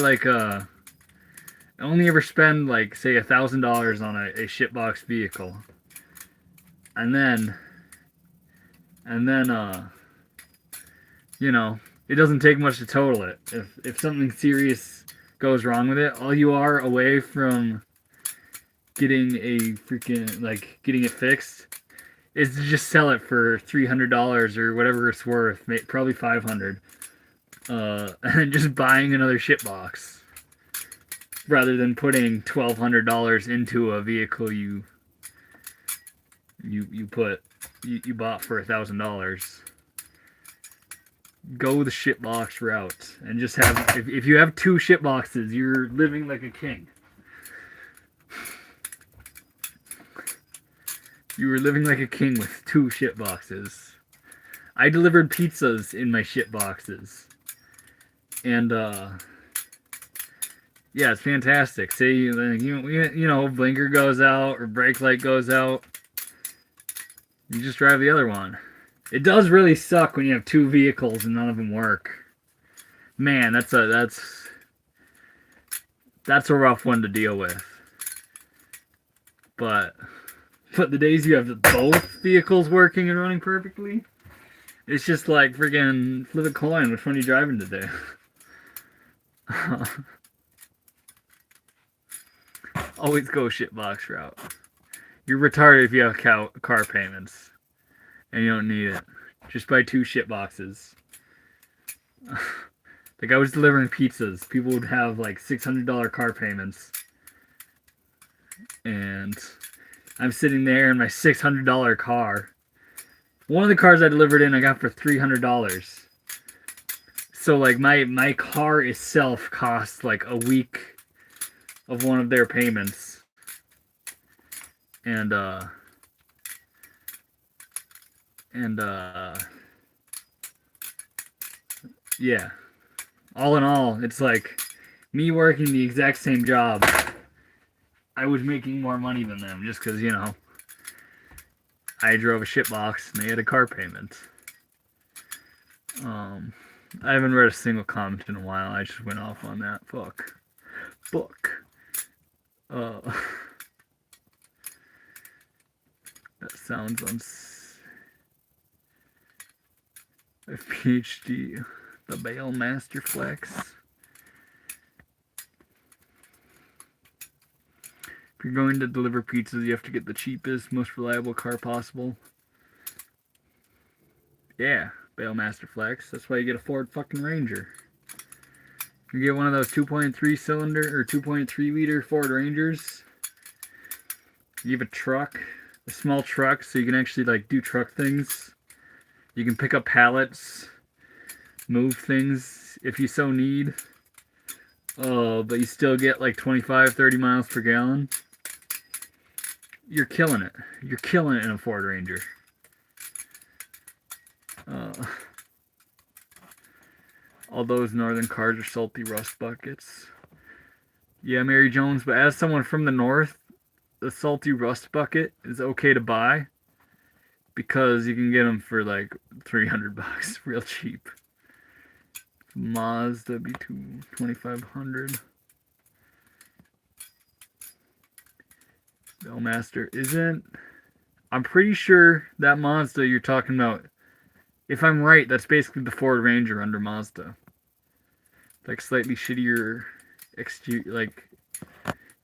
only ever spend like say $1,000 on a shitbox vehicle, and then it doesn't take much to total it. If something serious goes wrong with it, all you are away from getting getting it fixed is to just sell it for $300 or whatever it's worth, probably $500, and just buying another shitbox rather than putting $1,200 into a vehicle you bought for $1,000. Go the shitbox route and just have if you have 2 shitboxes, you're living like a king. You were living like a king with 2 shitboxes. I delivered pizzas in my shitboxes, and yeah, it's fantastic. Say blinker goes out or brake light goes out, you just drive the other one. It does really suck when you have 2 vehicles and none of them work. Man, that's a rough one to deal with. But the days you have both vehicles working and running perfectly, it's just like friggin' flip a coin. Which one are you driving today? Always go shitbox route. You're retarded if you have car payments and you don't need it. Just buy 2 shitboxes. Like I was delivering pizzas, people would have like $600 car payments, and I'm sitting there in my $600 car. One of the cars I delivered in, I got for $300. So like my car itself cost like a week of one of their payments, and yeah. All in all, it's like me working the exact same job. I was making more money than them just because, I drove a shitbox and they had a car payment. I haven't read a single comment in a while. I just went off on that. Fuck. That sounds PhD. The Bailmaster Flex. If you're going to deliver pizzas, you have to get the cheapest, most reliable car possible. Yeah, Bailmaster Flex. That's why you get a Ford fucking Ranger. You get one of those 2.3 cylinder or 2.3 liter Ford Rangers. You have a truck, a small truck, so you can actually like do truck things. You can pick up pallets, move things if you so need. But you still get like 25-30 miles per gallon. You're killing it. You're killing it in a Ford Ranger. All those northern cars are salty rust buckets. Yeah, Mary Jones, but as someone from the north, the salty rust bucket is okay to buy because you can get them for like $300, real cheap. Mazda B2 2500. Bellmaster isn't. I'm pretty sure that Mazda you're talking about, if I'm right, that's basically the Ford Ranger under Mazda. Like slightly shittier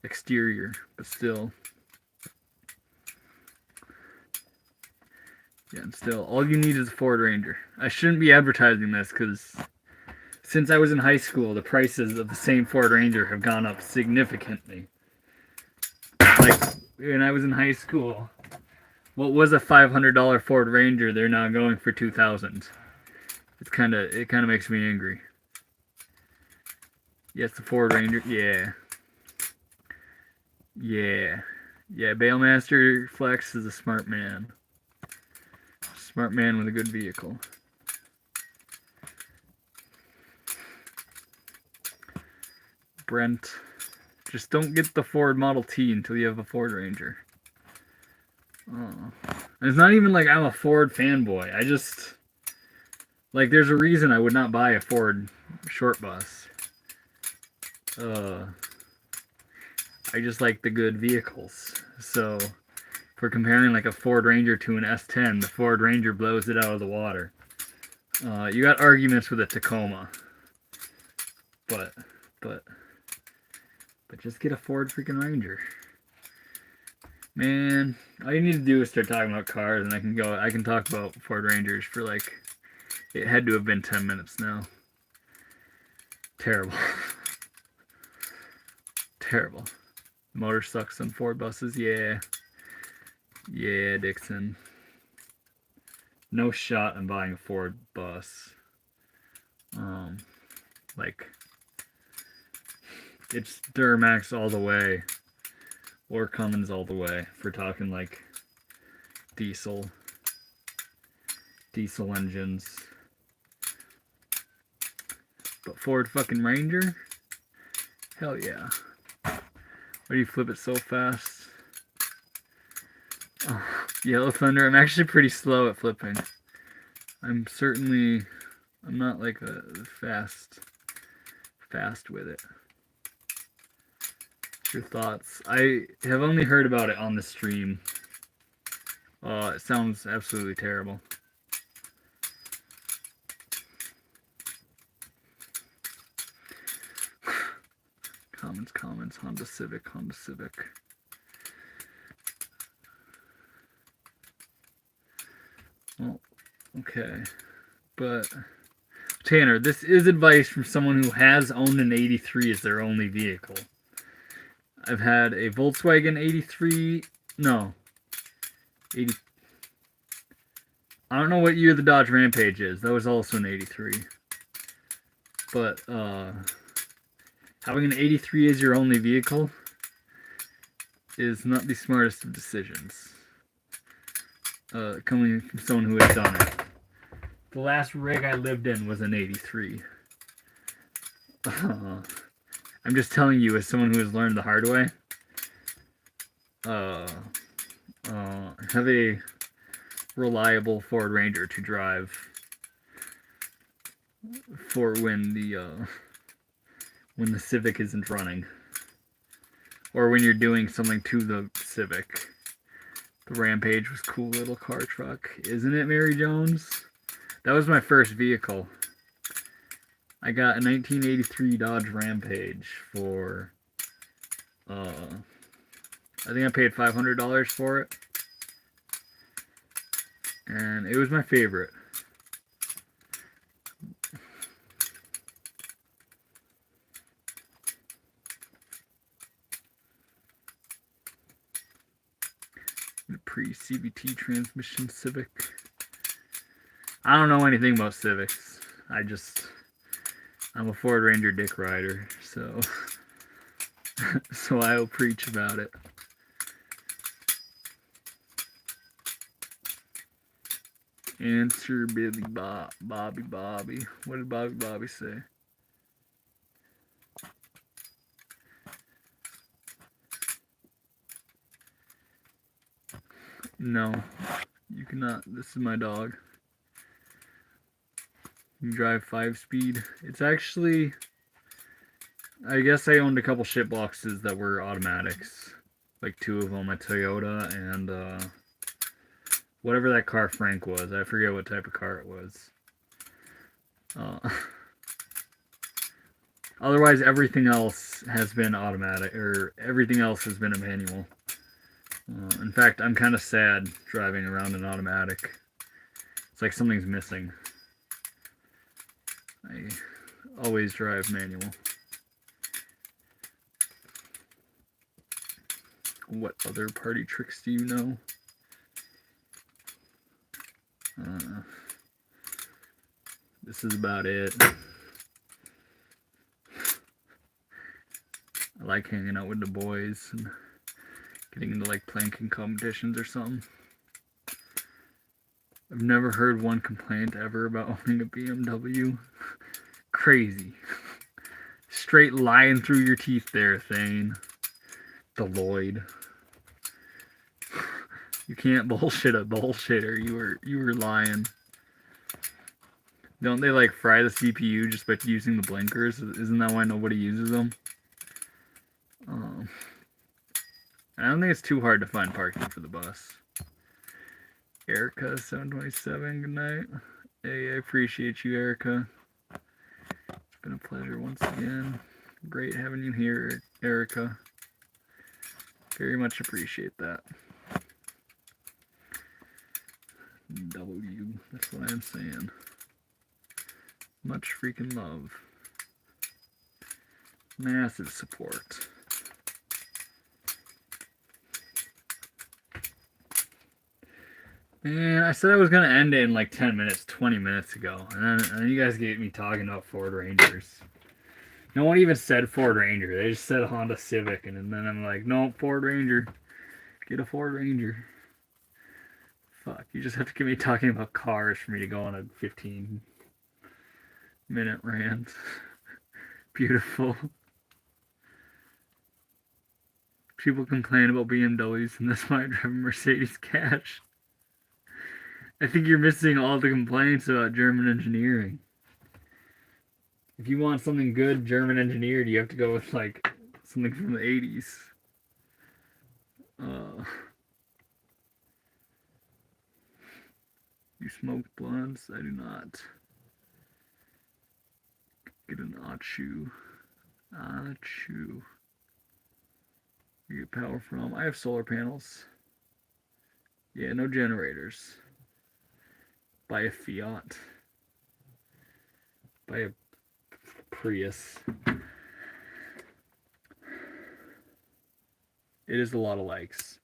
exterior, but still. Yeah, and still, all you need is a Ford Ranger. I shouldn't be advertising this because since I was in high school, the prices of the same Ford Ranger have gone up significantly. Like, when I was in high school, what was a $500 Ford Ranger, they're now going for $2,000. It kind of makes me angry. Yes, the Ford Ranger. Yeah. Bailmaster Flex is a smart man. Smart man with a good vehicle. Brent, just don't get the Ford Model T until you have a Ford Ranger. Oh. And it's not even like I'm a Ford fanboy. I just, like, there's a reason I would not buy a Ford short bus. I just like the good vehicles. So, if we're comparing like a Ford Ranger to an S10, the Ford Ranger blows it out of the water. You got arguments with a Tacoma. But just get a Ford freaking Ranger. Man, all you need to do is start talking about cars and I can talk about Ford Rangers for like, it had to have been 10 minutes now. Terrible. Terrible. Motor sucks on Ford buses, yeah. Yeah, Dixon. No shot on buying a Ford bus. Like, it's Duramax all the way. Or Cummins all the way. If we're talking like diesel engines. But Ford fucking Ranger? Hell yeah. Why do you flip it so fast? Oh, Yellow Thunder. I'm actually pretty slow at flipping. I'm not like a fast with it. Your thoughts? I have only heard about it on the stream. It sounds absolutely terrible. Comments, Honda Civic. Well, okay. But, Tanner, this is advice from someone who has owned an 83 as their only vehicle. I've had a Volkswagen 83, no, 80, I don't know what year the Dodge Rampage is. That was also an 83. But, having an 83 as your only vehicle is not the smartest of decisions. Coming from someone who has done it. The last rig I lived in was an 83. I'm just telling you, as someone who has learned the hard way, have a reliable Ford Ranger to drive for when the Civic isn't running, or when you're doing something to the Civic. The Rampage was a cool little car truck, isn't it, Mary Jones? That was my first vehicle. I got a 1983 Dodge Rampage for, I think I paid $500 for it. And it was my favorite. The pre-CVT transmission Civic. I don't know anything about Civics. I'm a Ford Ranger dick rider, so so I'll preach about it. Answer Bobby. What did Bobby say? No, you cannot. This is my dog. You drive 5-speed. It's actually, I guess I owned a couple shit boxes that were automatics. Like 2 of them, a Toyota and whatever that car Frank was. I forget what type of car it was. Otherwise, everything else has been automatic, or everything else has been a manual. In fact, I'm kind of sad driving around an automatic. It's like something's missing. I always drive manual. What other party tricks do you know? This is about it. I like hanging out with the boys and getting into like planking competitions or something. I've never heard one complaint ever about owning a BMW. Crazy. Straight lying through your teeth there, Thane. The Lloyd. You can't bullshit a bullshitter. You were lying. Don't they like fry the CPU just by using the blinkers? Isn't that why nobody uses them? I don't think it's too hard to find parking for the bus. Erica 727, good night. Hey, I appreciate you, Erica. It's been a pleasure once again. Great having you here, Erica. Very much appreciate that. W, that's what I'm saying. Much freaking love. Massive support. Man, I said I was going to end it in like 10 minutes, 20 minutes ago. And then you guys get me talking about Ford Rangers. No one even said Ford Ranger. They just said Honda Civic. And then I'm like, no, Ford Ranger. Get a Ford Ranger. Fuck, you just have to get me talking about cars for me to go on a 15-minute rant. Beautiful. People complain about BMWs, and that's why I drive a Mercedes cash. I think you're missing all the complaints about German engineering. If you want something good German engineered, you have to go with like something from the 80s. You smoke blunts? I do not. Get an Achu. Achu. Where you get power from? I have solar panels. Yeah, no generators. Buy a Fiat. Buy a Prius. It is a lot of likes.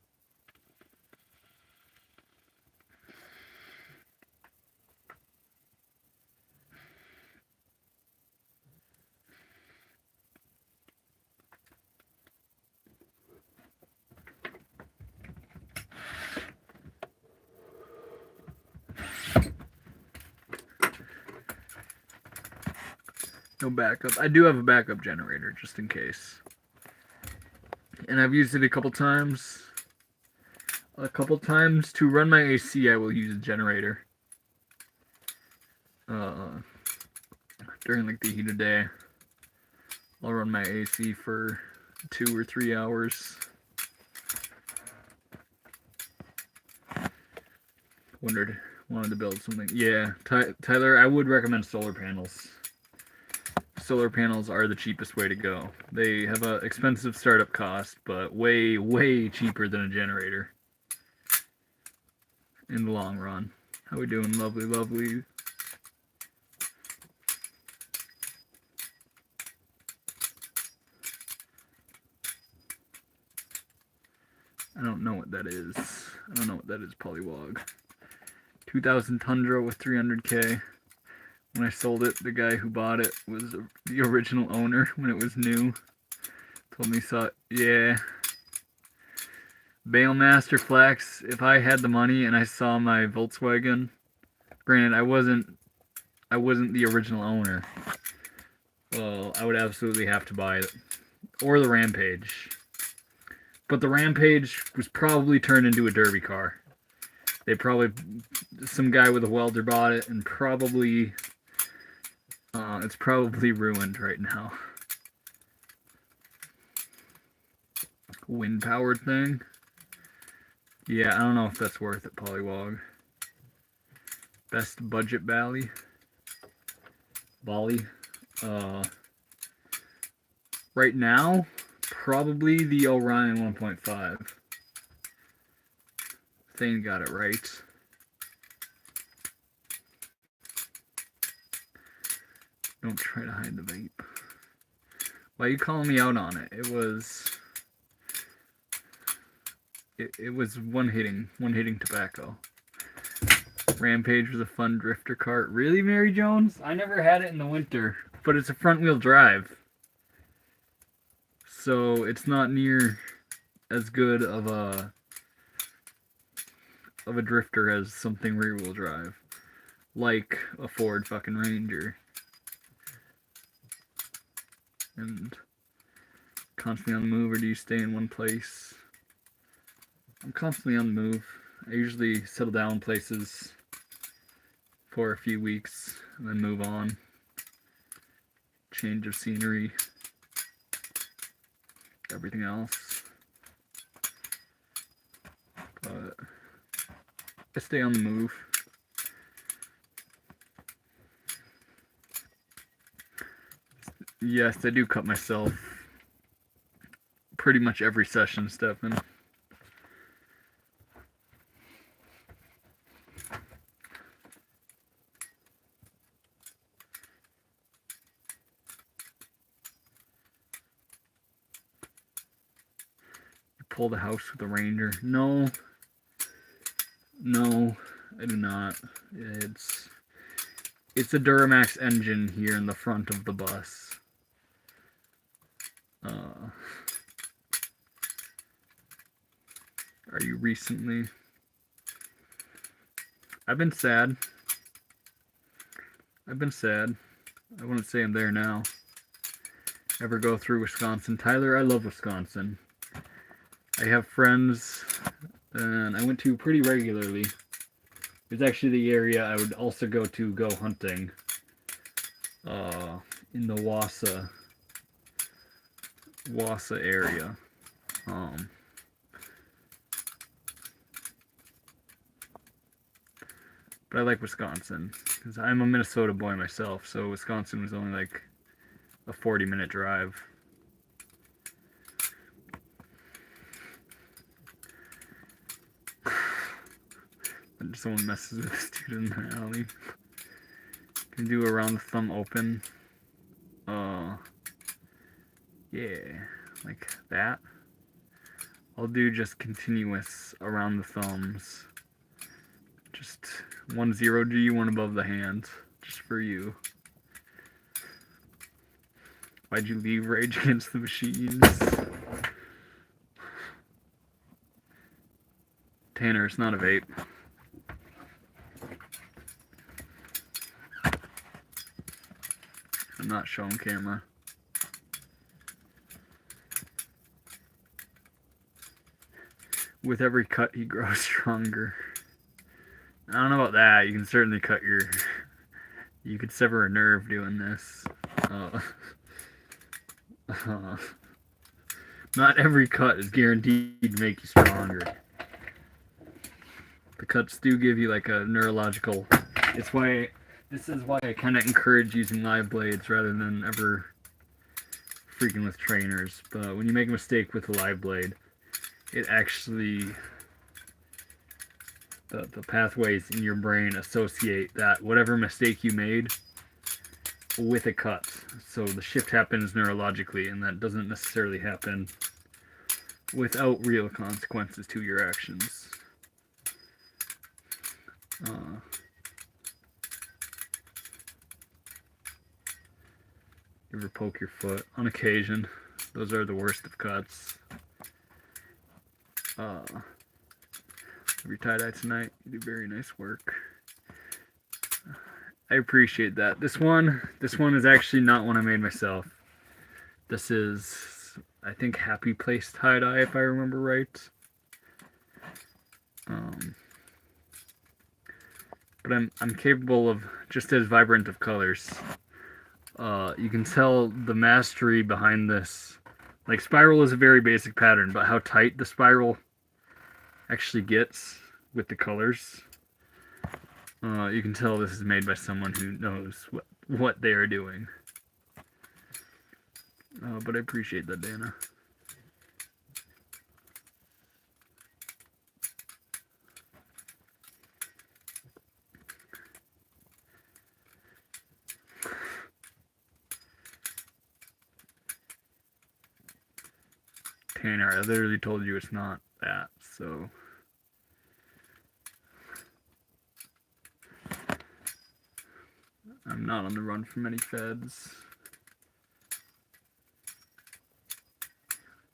No backup. I do have a backup generator just in case. And I've used it a couple times. To run my AC, I will use a generator. During like the heat of day, I'll run my AC for 2 or 3 hours. Wanted to build something. Yeah, Tyler, I would recommend solar panels. Solar panels are the cheapest way to go. They have an expensive startup cost, but way, way cheaper than a generator in the long run. How we doing, lovely, lovely? I don't know what that is. Polywog. 2000 Tundra with 300K. When I sold it, the guy who bought it was the original owner when it was new. Told me, yeah. Bailmaster Flex, if I had the money and I saw my Volkswagen, granted I wasn't the original owner, well, I would absolutely have to buy it. Or the Rampage. But the Rampage was probably turned into a derby car. Some guy with a welder bought it and probably, it's probably ruined right now. Wind-powered thing? Yeah, I don't know if that's worth it, Polywog. Best budget Bali? Right now, probably the Orion 1.5. Thane got it right. Don't try to hide the vape. Why are you calling me out on it? It was one hitting tobacco. Rampage was a fun drifter cart. Really, Mary Jones? I never had it in the winter, but it's a front wheel drive. So it's not near as good of a drifter as something rear wheel drive. Like a Ford fucking Ranger. And constantly on the move, or do you stay in one place? I'm constantly on the move. I usually settle down places for a few weeks and then move on. Change of scenery. Everything else. But I stay on the move. Yes, I do cut myself pretty much every session, Stefan. You pull the house with a Ranger? No, I do not. It's a Duramax engine here in the front of the bus. Are you recently? I've been sad. I wouldn't say I'm there now. Ever go through Wisconsin? Tyler, I love Wisconsin. I have friends, and I went to pretty regularly. It's actually the area I would also go hunting. In the Wausau area. But I like Wisconsin because I'm a Minnesota boy myself, so Wisconsin was only like a 40-minute drive. And someone messes with a student in the alley. Can do around the thumb open. Yeah, like that. I'll do just continuous around the thumbs. Just 1-0G, one above the hand, just for you. Why'd you leave Rage Against the Machines? Tanner, it's not a vape. I'm not showing camera. With every cut, he grows stronger. I don't know about that. You can certainly cut your... You could sever a nerve doing this. Not every cut is guaranteed to make you stronger. The cuts do give you like a neurological... This is why I kind of encourage using live blades rather than ever freaking with trainers. But when you make a mistake with a live blade, it actually... The pathways in your brain associate that whatever mistake you made with a cut. So the shift happens neurologically, and that doesn't necessarily happen without real consequences to your actions. You ever poke your foot? On occasion. Those are the worst of cuts. Your tie-dye tonight. You do very nice work. I appreciate that. This one is actually not one I made myself. This is, I think, Happy Place tie-dye, if I remember right. But I'm capable of just as vibrant of colors. You can tell the mastery behind this. Like, spiral is a very basic pattern, but how tight the spiral actually gets with the colors, you can tell this is made by someone who knows what they are doing. But I appreciate that, Dana. Tanner, I literally told you it's not that, so. I'm not on the run from any feds.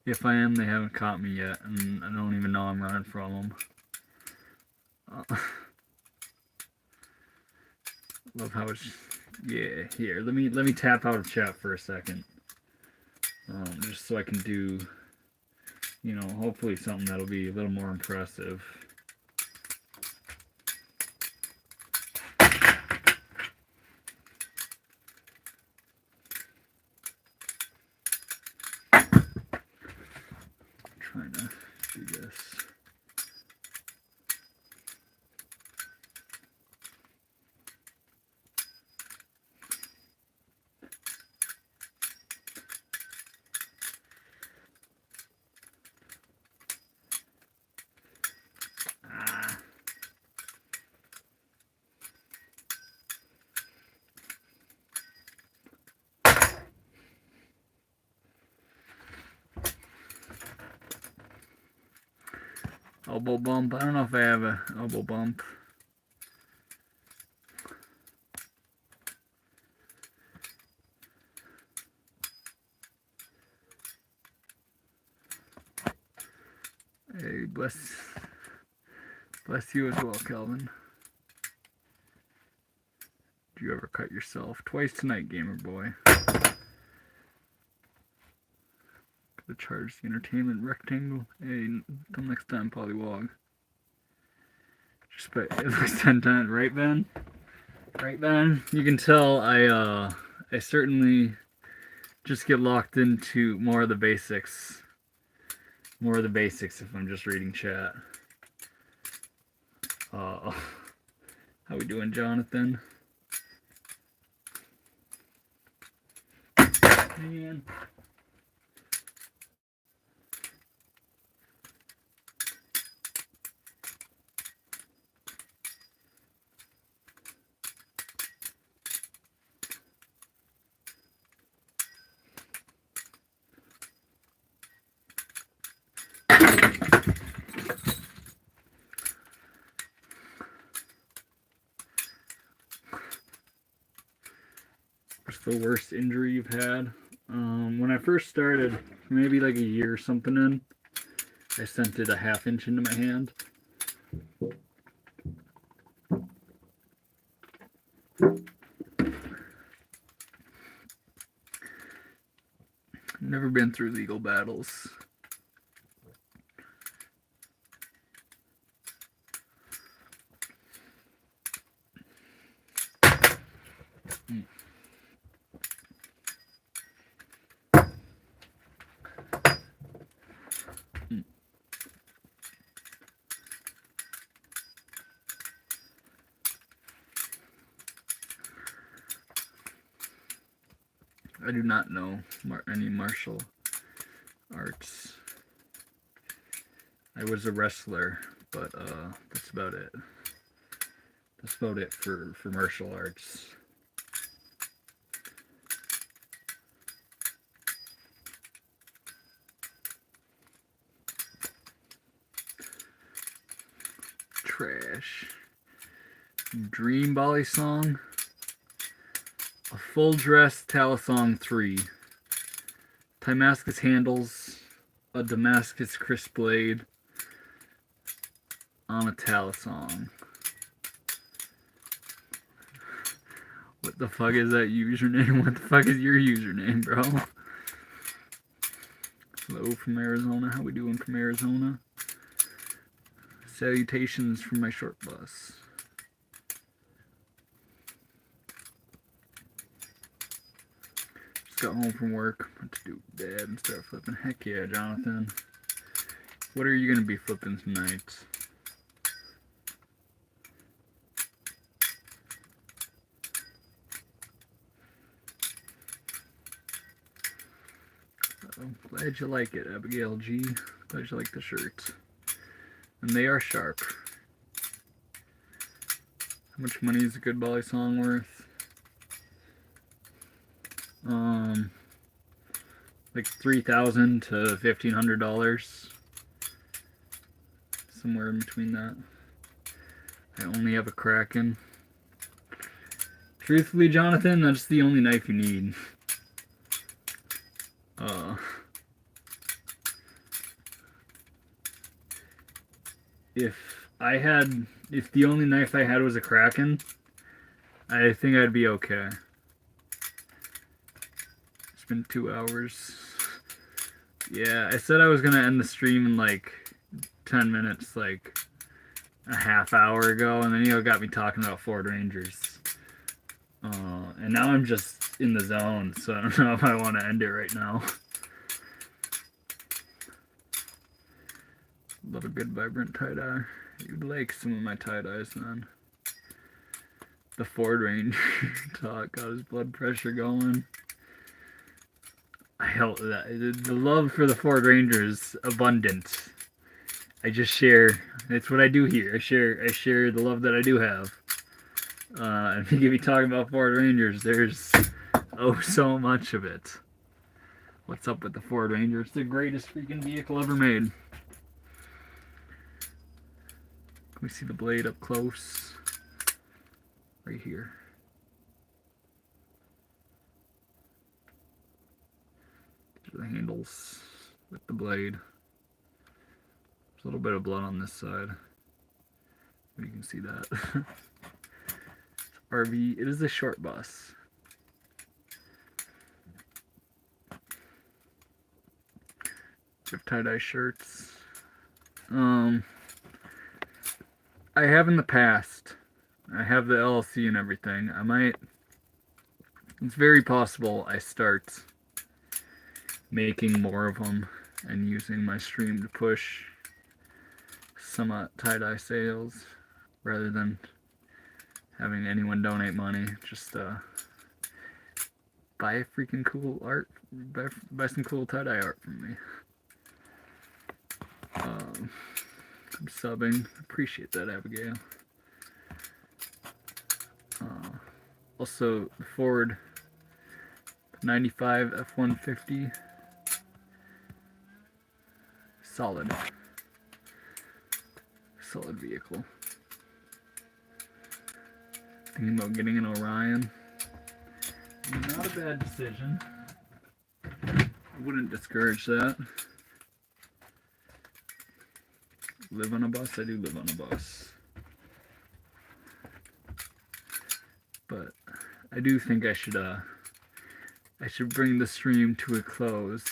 If I am, they haven't caught me yet, and I don't even know I'm running from them. Love how it's, yeah, here, let me tap out of chat for a second. Just so I can do, you know, hopefully something that'll be a little more impressive. Trying to do this. Elbow bump. I don't know if I have a elbow bump. Hey, bless you as well, Calvin. Did you ever cut yourself? Twice tonight, gamer boy. Gotta charge the entertainment rectangle. Hey, until next time, Polywog. Just put it looks 10 times, right, Ben? Right, Ben? You can tell I certainly just get locked into more of the basics. More of the basics if I'm just reading chat. How we doing, Jonathan? Man. What's the worst injury you've had? When I first started, maybe like a year or something in, I sent it a ½ inch into my hand. Never been through legal battles. I do not know any martial arts. I was a wrestler, but that's about it. That's about it for martial arts. Trash. Dream Balisong. A full dress Talisong 3. Damascus handles. A Damascus crisp blade. On a Talisong. What the fuck is that username? What the fuck is your username, bro? Hello from Arizona. How we doing from Arizona? Salutations from my short bus. Just got home from work. Went to do bed and start flipping. Heck yeah, Jonathan. What are you gonna be flipping tonight? Glad you like it, Abigail G. Glad you like the shirt. And they are sharp. How much money is a good Balisong worth? like $3,000 to $1,500, somewhere in between that. I only have a Kraken. Truthfully, Jonathan, that's the only knife you need. If the only knife I had was a Kraken, I think I'd be okay. It's been 2 hours. Yeah, I said I was gonna end the stream in like 10 minutes, like a half hour ago, and then got me talking about Ford Rangers. And now I'm just in the zone, so I don't know if I want to end it right now. Love a good vibrant tie-dye. You'd like some of my tie-dyes, man. The Ford Ranger talk got his blood pressure going. I held that. The love for the Ford Ranger is abundant. I just share. It's what I do here. I share the love that I do have. If you get me talking about Ford Rangers, there's so much of it. What's up with the Ford Ranger? It's the greatest freaking vehicle ever made. Can we see the blade up close? Right here. These are the handles with the blade. There's a little bit of blood on this side. You can see that. RV. It is a short bus. Tie-dye shirts. I have in the past. I have the LLC and everything. I might. It's very possible I start making more of them and using my stream to push some tie-dye sales rather than having anyone donate money. Just buy a freaking cool art. Buy some cool tie-dye art from me. I'm subbing. Appreciate that, Abigail. Also, the Ford 95 F-150. Solid vehicle. Thinking about getting an Orion. Not a bad decision. I wouldn't discourage that. Live on a bus? I do live on a bus. But I do think I should bring the stream to a close.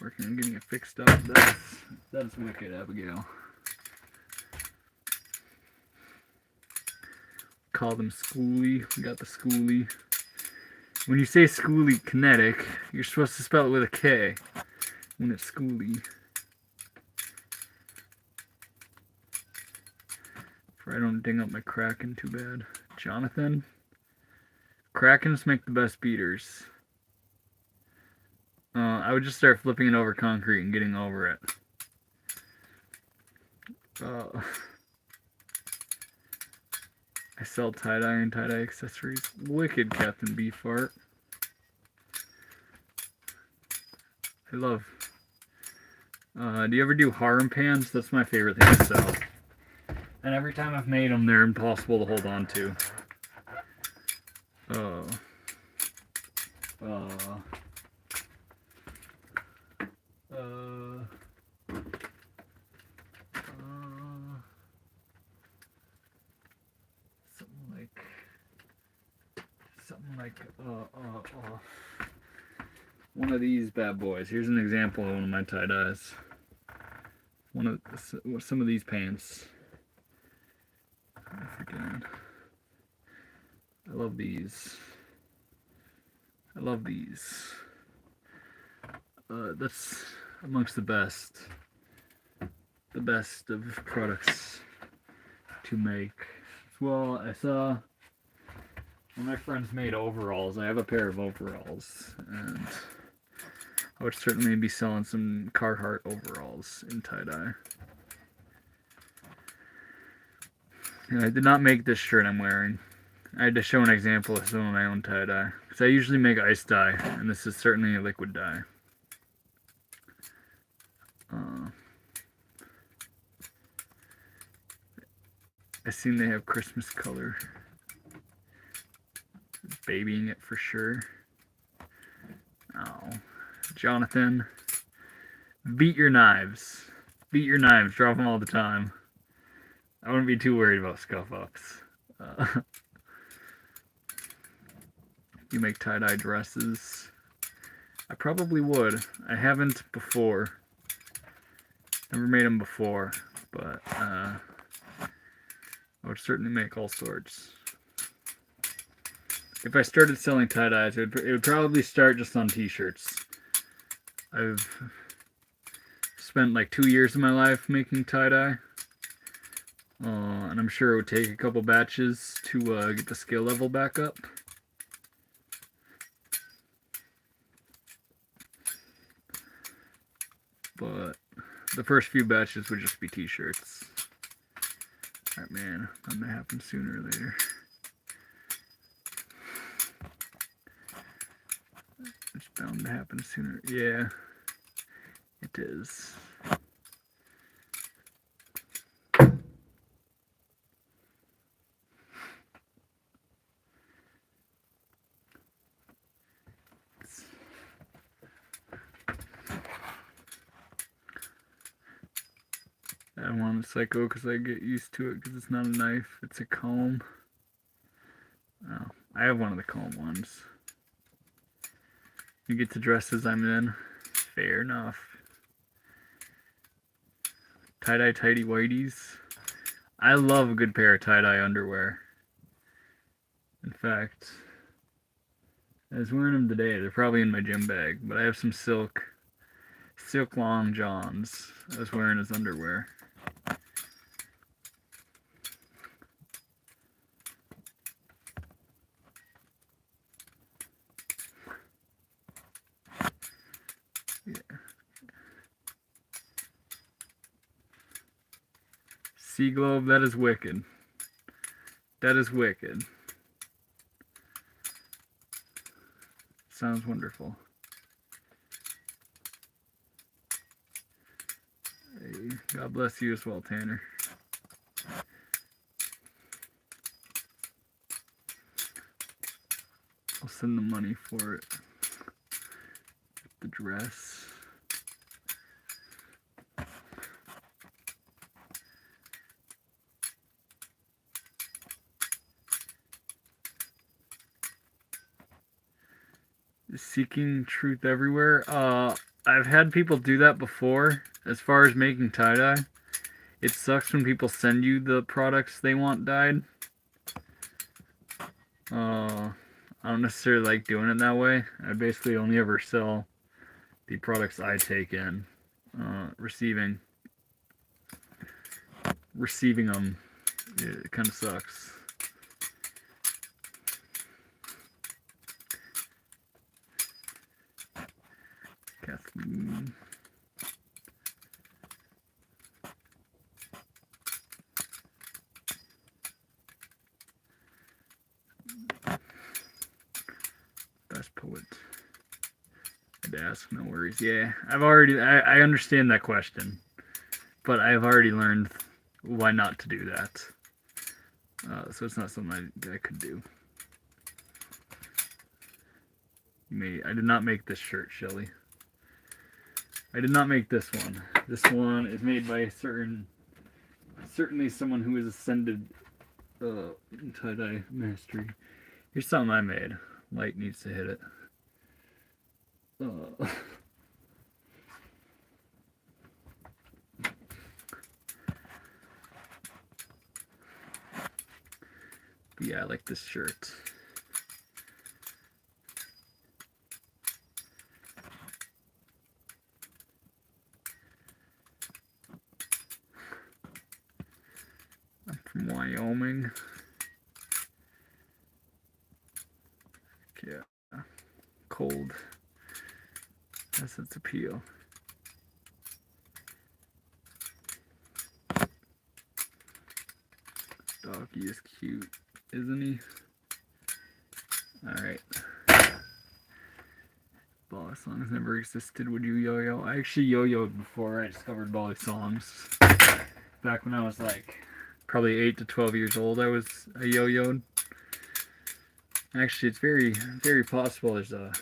Working on getting it fixed up. That's wicked, Abigail. Call them schoolie. We got the schoolie. When you say schoolie kinetic, you're supposed to spell it with a K when it's schoolie. I don't ding up my Kraken too bad. Jonathan? Krakens make the best beaters. I would just start flipping it over concrete and getting over it. I sell tie-dye and tie-dye accessories. Wicked, Captain Beefheart. I love. Do you ever do harem pants? That's my favorite thing to sell. And every time I've made them, they're impossible to hold on to. Something like one of these bad boys. Here's an example of one of my tie-dyes. Some of these pants. I love these. That's amongst the best of products to make. Well, I saw one of my friends made overalls. I have a pair of overalls, and I would certainly be selling some Carhartt overalls in tie-dye. And I did not make this shirt I'm wearing. I had to show an example of some of my own tie-dye. because I usually make ice dye, and this is certainly a liquid dye. I seen they have Christmas color. Babying it for sure. Oh, Jonathan, beat your knives. Beat your knives. Drop them all the time. I wouldn't be too worried about scuff ups. You make tie-dye dresses. I probably would. I haven't before. Never made them before, but I would certainly make all sorts. If I started selling tie-dyes, it would probably start just on t-shirts. I've spent like 2 years of my life making tie-dye. And I'm sure it would take a couple batches to get the skill level back up. But the first few batches would just be t-shirts. Alright, man, that may happen sooner or later. It's bound to happen sooner. Yeah, it is. I don't want a psycho because I get used to it because it's not a knife, it's a comb. Oh, I have one of the comb ones. You get the dresses I'm in. Fair enough. Tie-dye tighty whities. I love a good pair of tie-dye underwear. In fact, I was wearing them today. They're probably in my gym bag, but I have some silk long johns I was wearing as underwear. Yeah. Sea globe, that is wicked. That is wicked. Sounds wonderful. Hey, God bless you as well, Tanner. I'll send the money for it. The dress. Seeking truth everywhere. I've had people do that before. As far as making tie-dye, it sucks when people send you the products they want dyed. I don't necessarily like doing it that way. I basically only ever sell the products I take in. Receiving them, it kind of sucks. Kathleen. Best poet. I'd ask, no worries. Yeah, I understand that question, but I've already learned why not to do that. So it's not something I could do. I did not make this shirt, Shelly. I did not make this one. This one is made by certainly someone who has ascended in tie-dye mastery. Here's something I made. Light needs to hit it. Yeah, I like this shirt. I'm from Wyoming. Yeah, cold has its appeal. Doggy is cute, isn't he? Alright. Balisongs never existed. Would you yo-yo? I actually yo-yoed before I discovered Balisongs. Back when I was like probably 8 to 12 years old, I yo-yoed. Actually, it's very possible there's a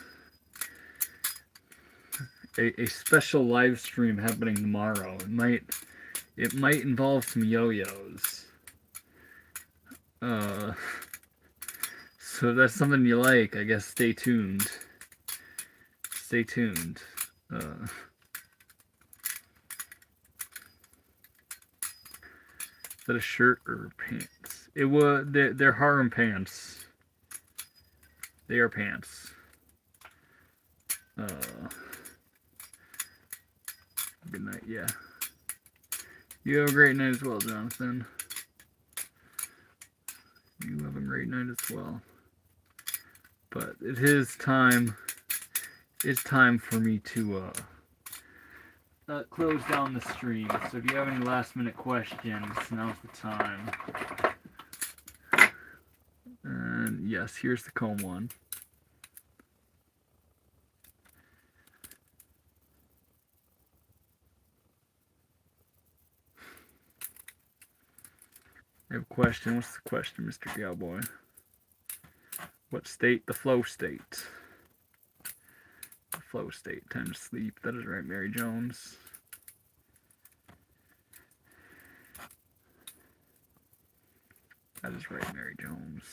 special live stream happening tomorrow. It might involve some yo-yos. So if that's something you like, I guess stay tuned. Stay tuned. Is that a shirt or pants? They're harem pants. They are pants. Good night, yeah. You have a great night as well, Jonathan. You have a great night as well. But it is time. It's time for me to close down the stream. So if you have any last minute questions, now's the time. And yes, here's the comb one. I have a question. What's the question, Mr. Cowboy? What state? The flow state. The flow state. Time to sleep. That is right, Mary Jones. That is right, Mary Jones.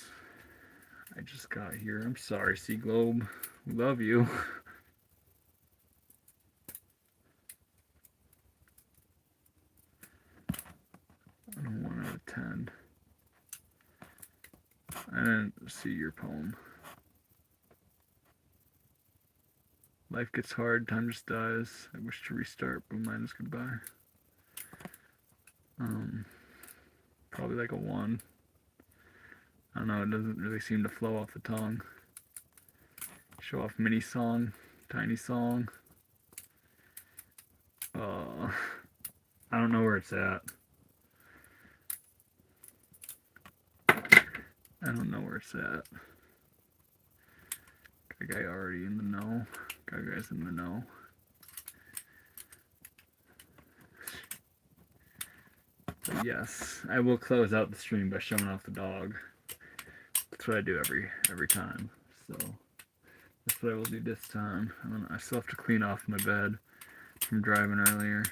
I just got here. I'm sorry, Sea Globe. We love you. I don't 1 out of 10. I didn't see your poem. Life gets hard, time just dies. I wish to restart, but mine is goodbye. Probably like a 1. I don't know, it doesn't really seem to flow off the tongue. Show off mini song, tiny song. I don't know where it's at. I don't know where it's at. Got a guy already in the know. Got guys in the know. But yes, I will close out the stream by showing off the dog. That's what I do every time. So that's what I will do this time. I still have to clean off my bed from driving earlier.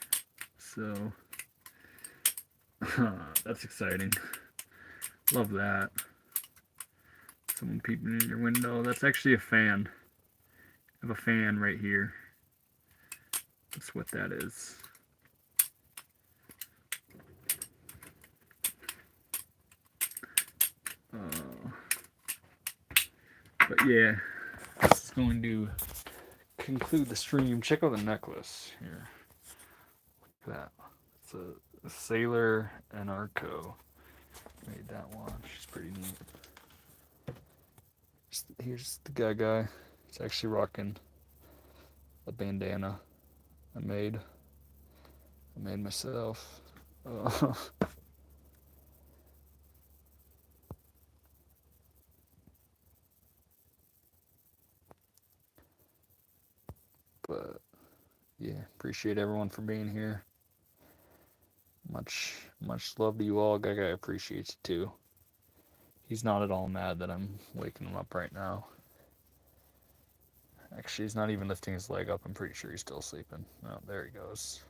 So that's exciting. Love that. Someone peeping in your window. That's actually a fan. I have a fan right here. That's what that is. But yeah, this is going to conclude the stream. Check out the necklace here. Look at that. It's a Sailor and Arco. Made that one. She's pretty neat. Here's the guy. He's actually rocking a bandana I made myself. But yeah, appreciate everyone for being here. Much love to you all. Gaga appreciates you too. He's not at all mad that I'm waking him up right now. Actually, he's not even lifting his leg up. I'm pretty sure he's still sleeping. Oh, there he goes.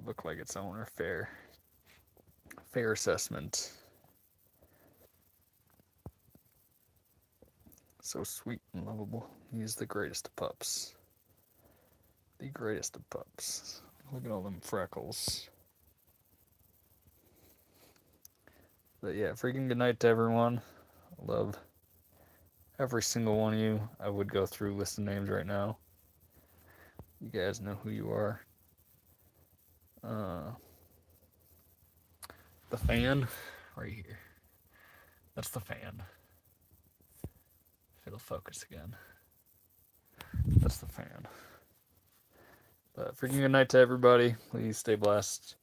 Look like it's owner fair assessment. So sweet and lovable. He's the greatest of pups. The greatest of pups. Look at all them freckles. But yeah, freaking good night to everyone. I love every single one of you. I would go through list of names right now. You guys know who you are. The fan right here. That's the fan. If it'll focus again. That's the fan. But freaking good night to everybody. Please stay blessed.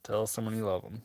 Tell someone you love them.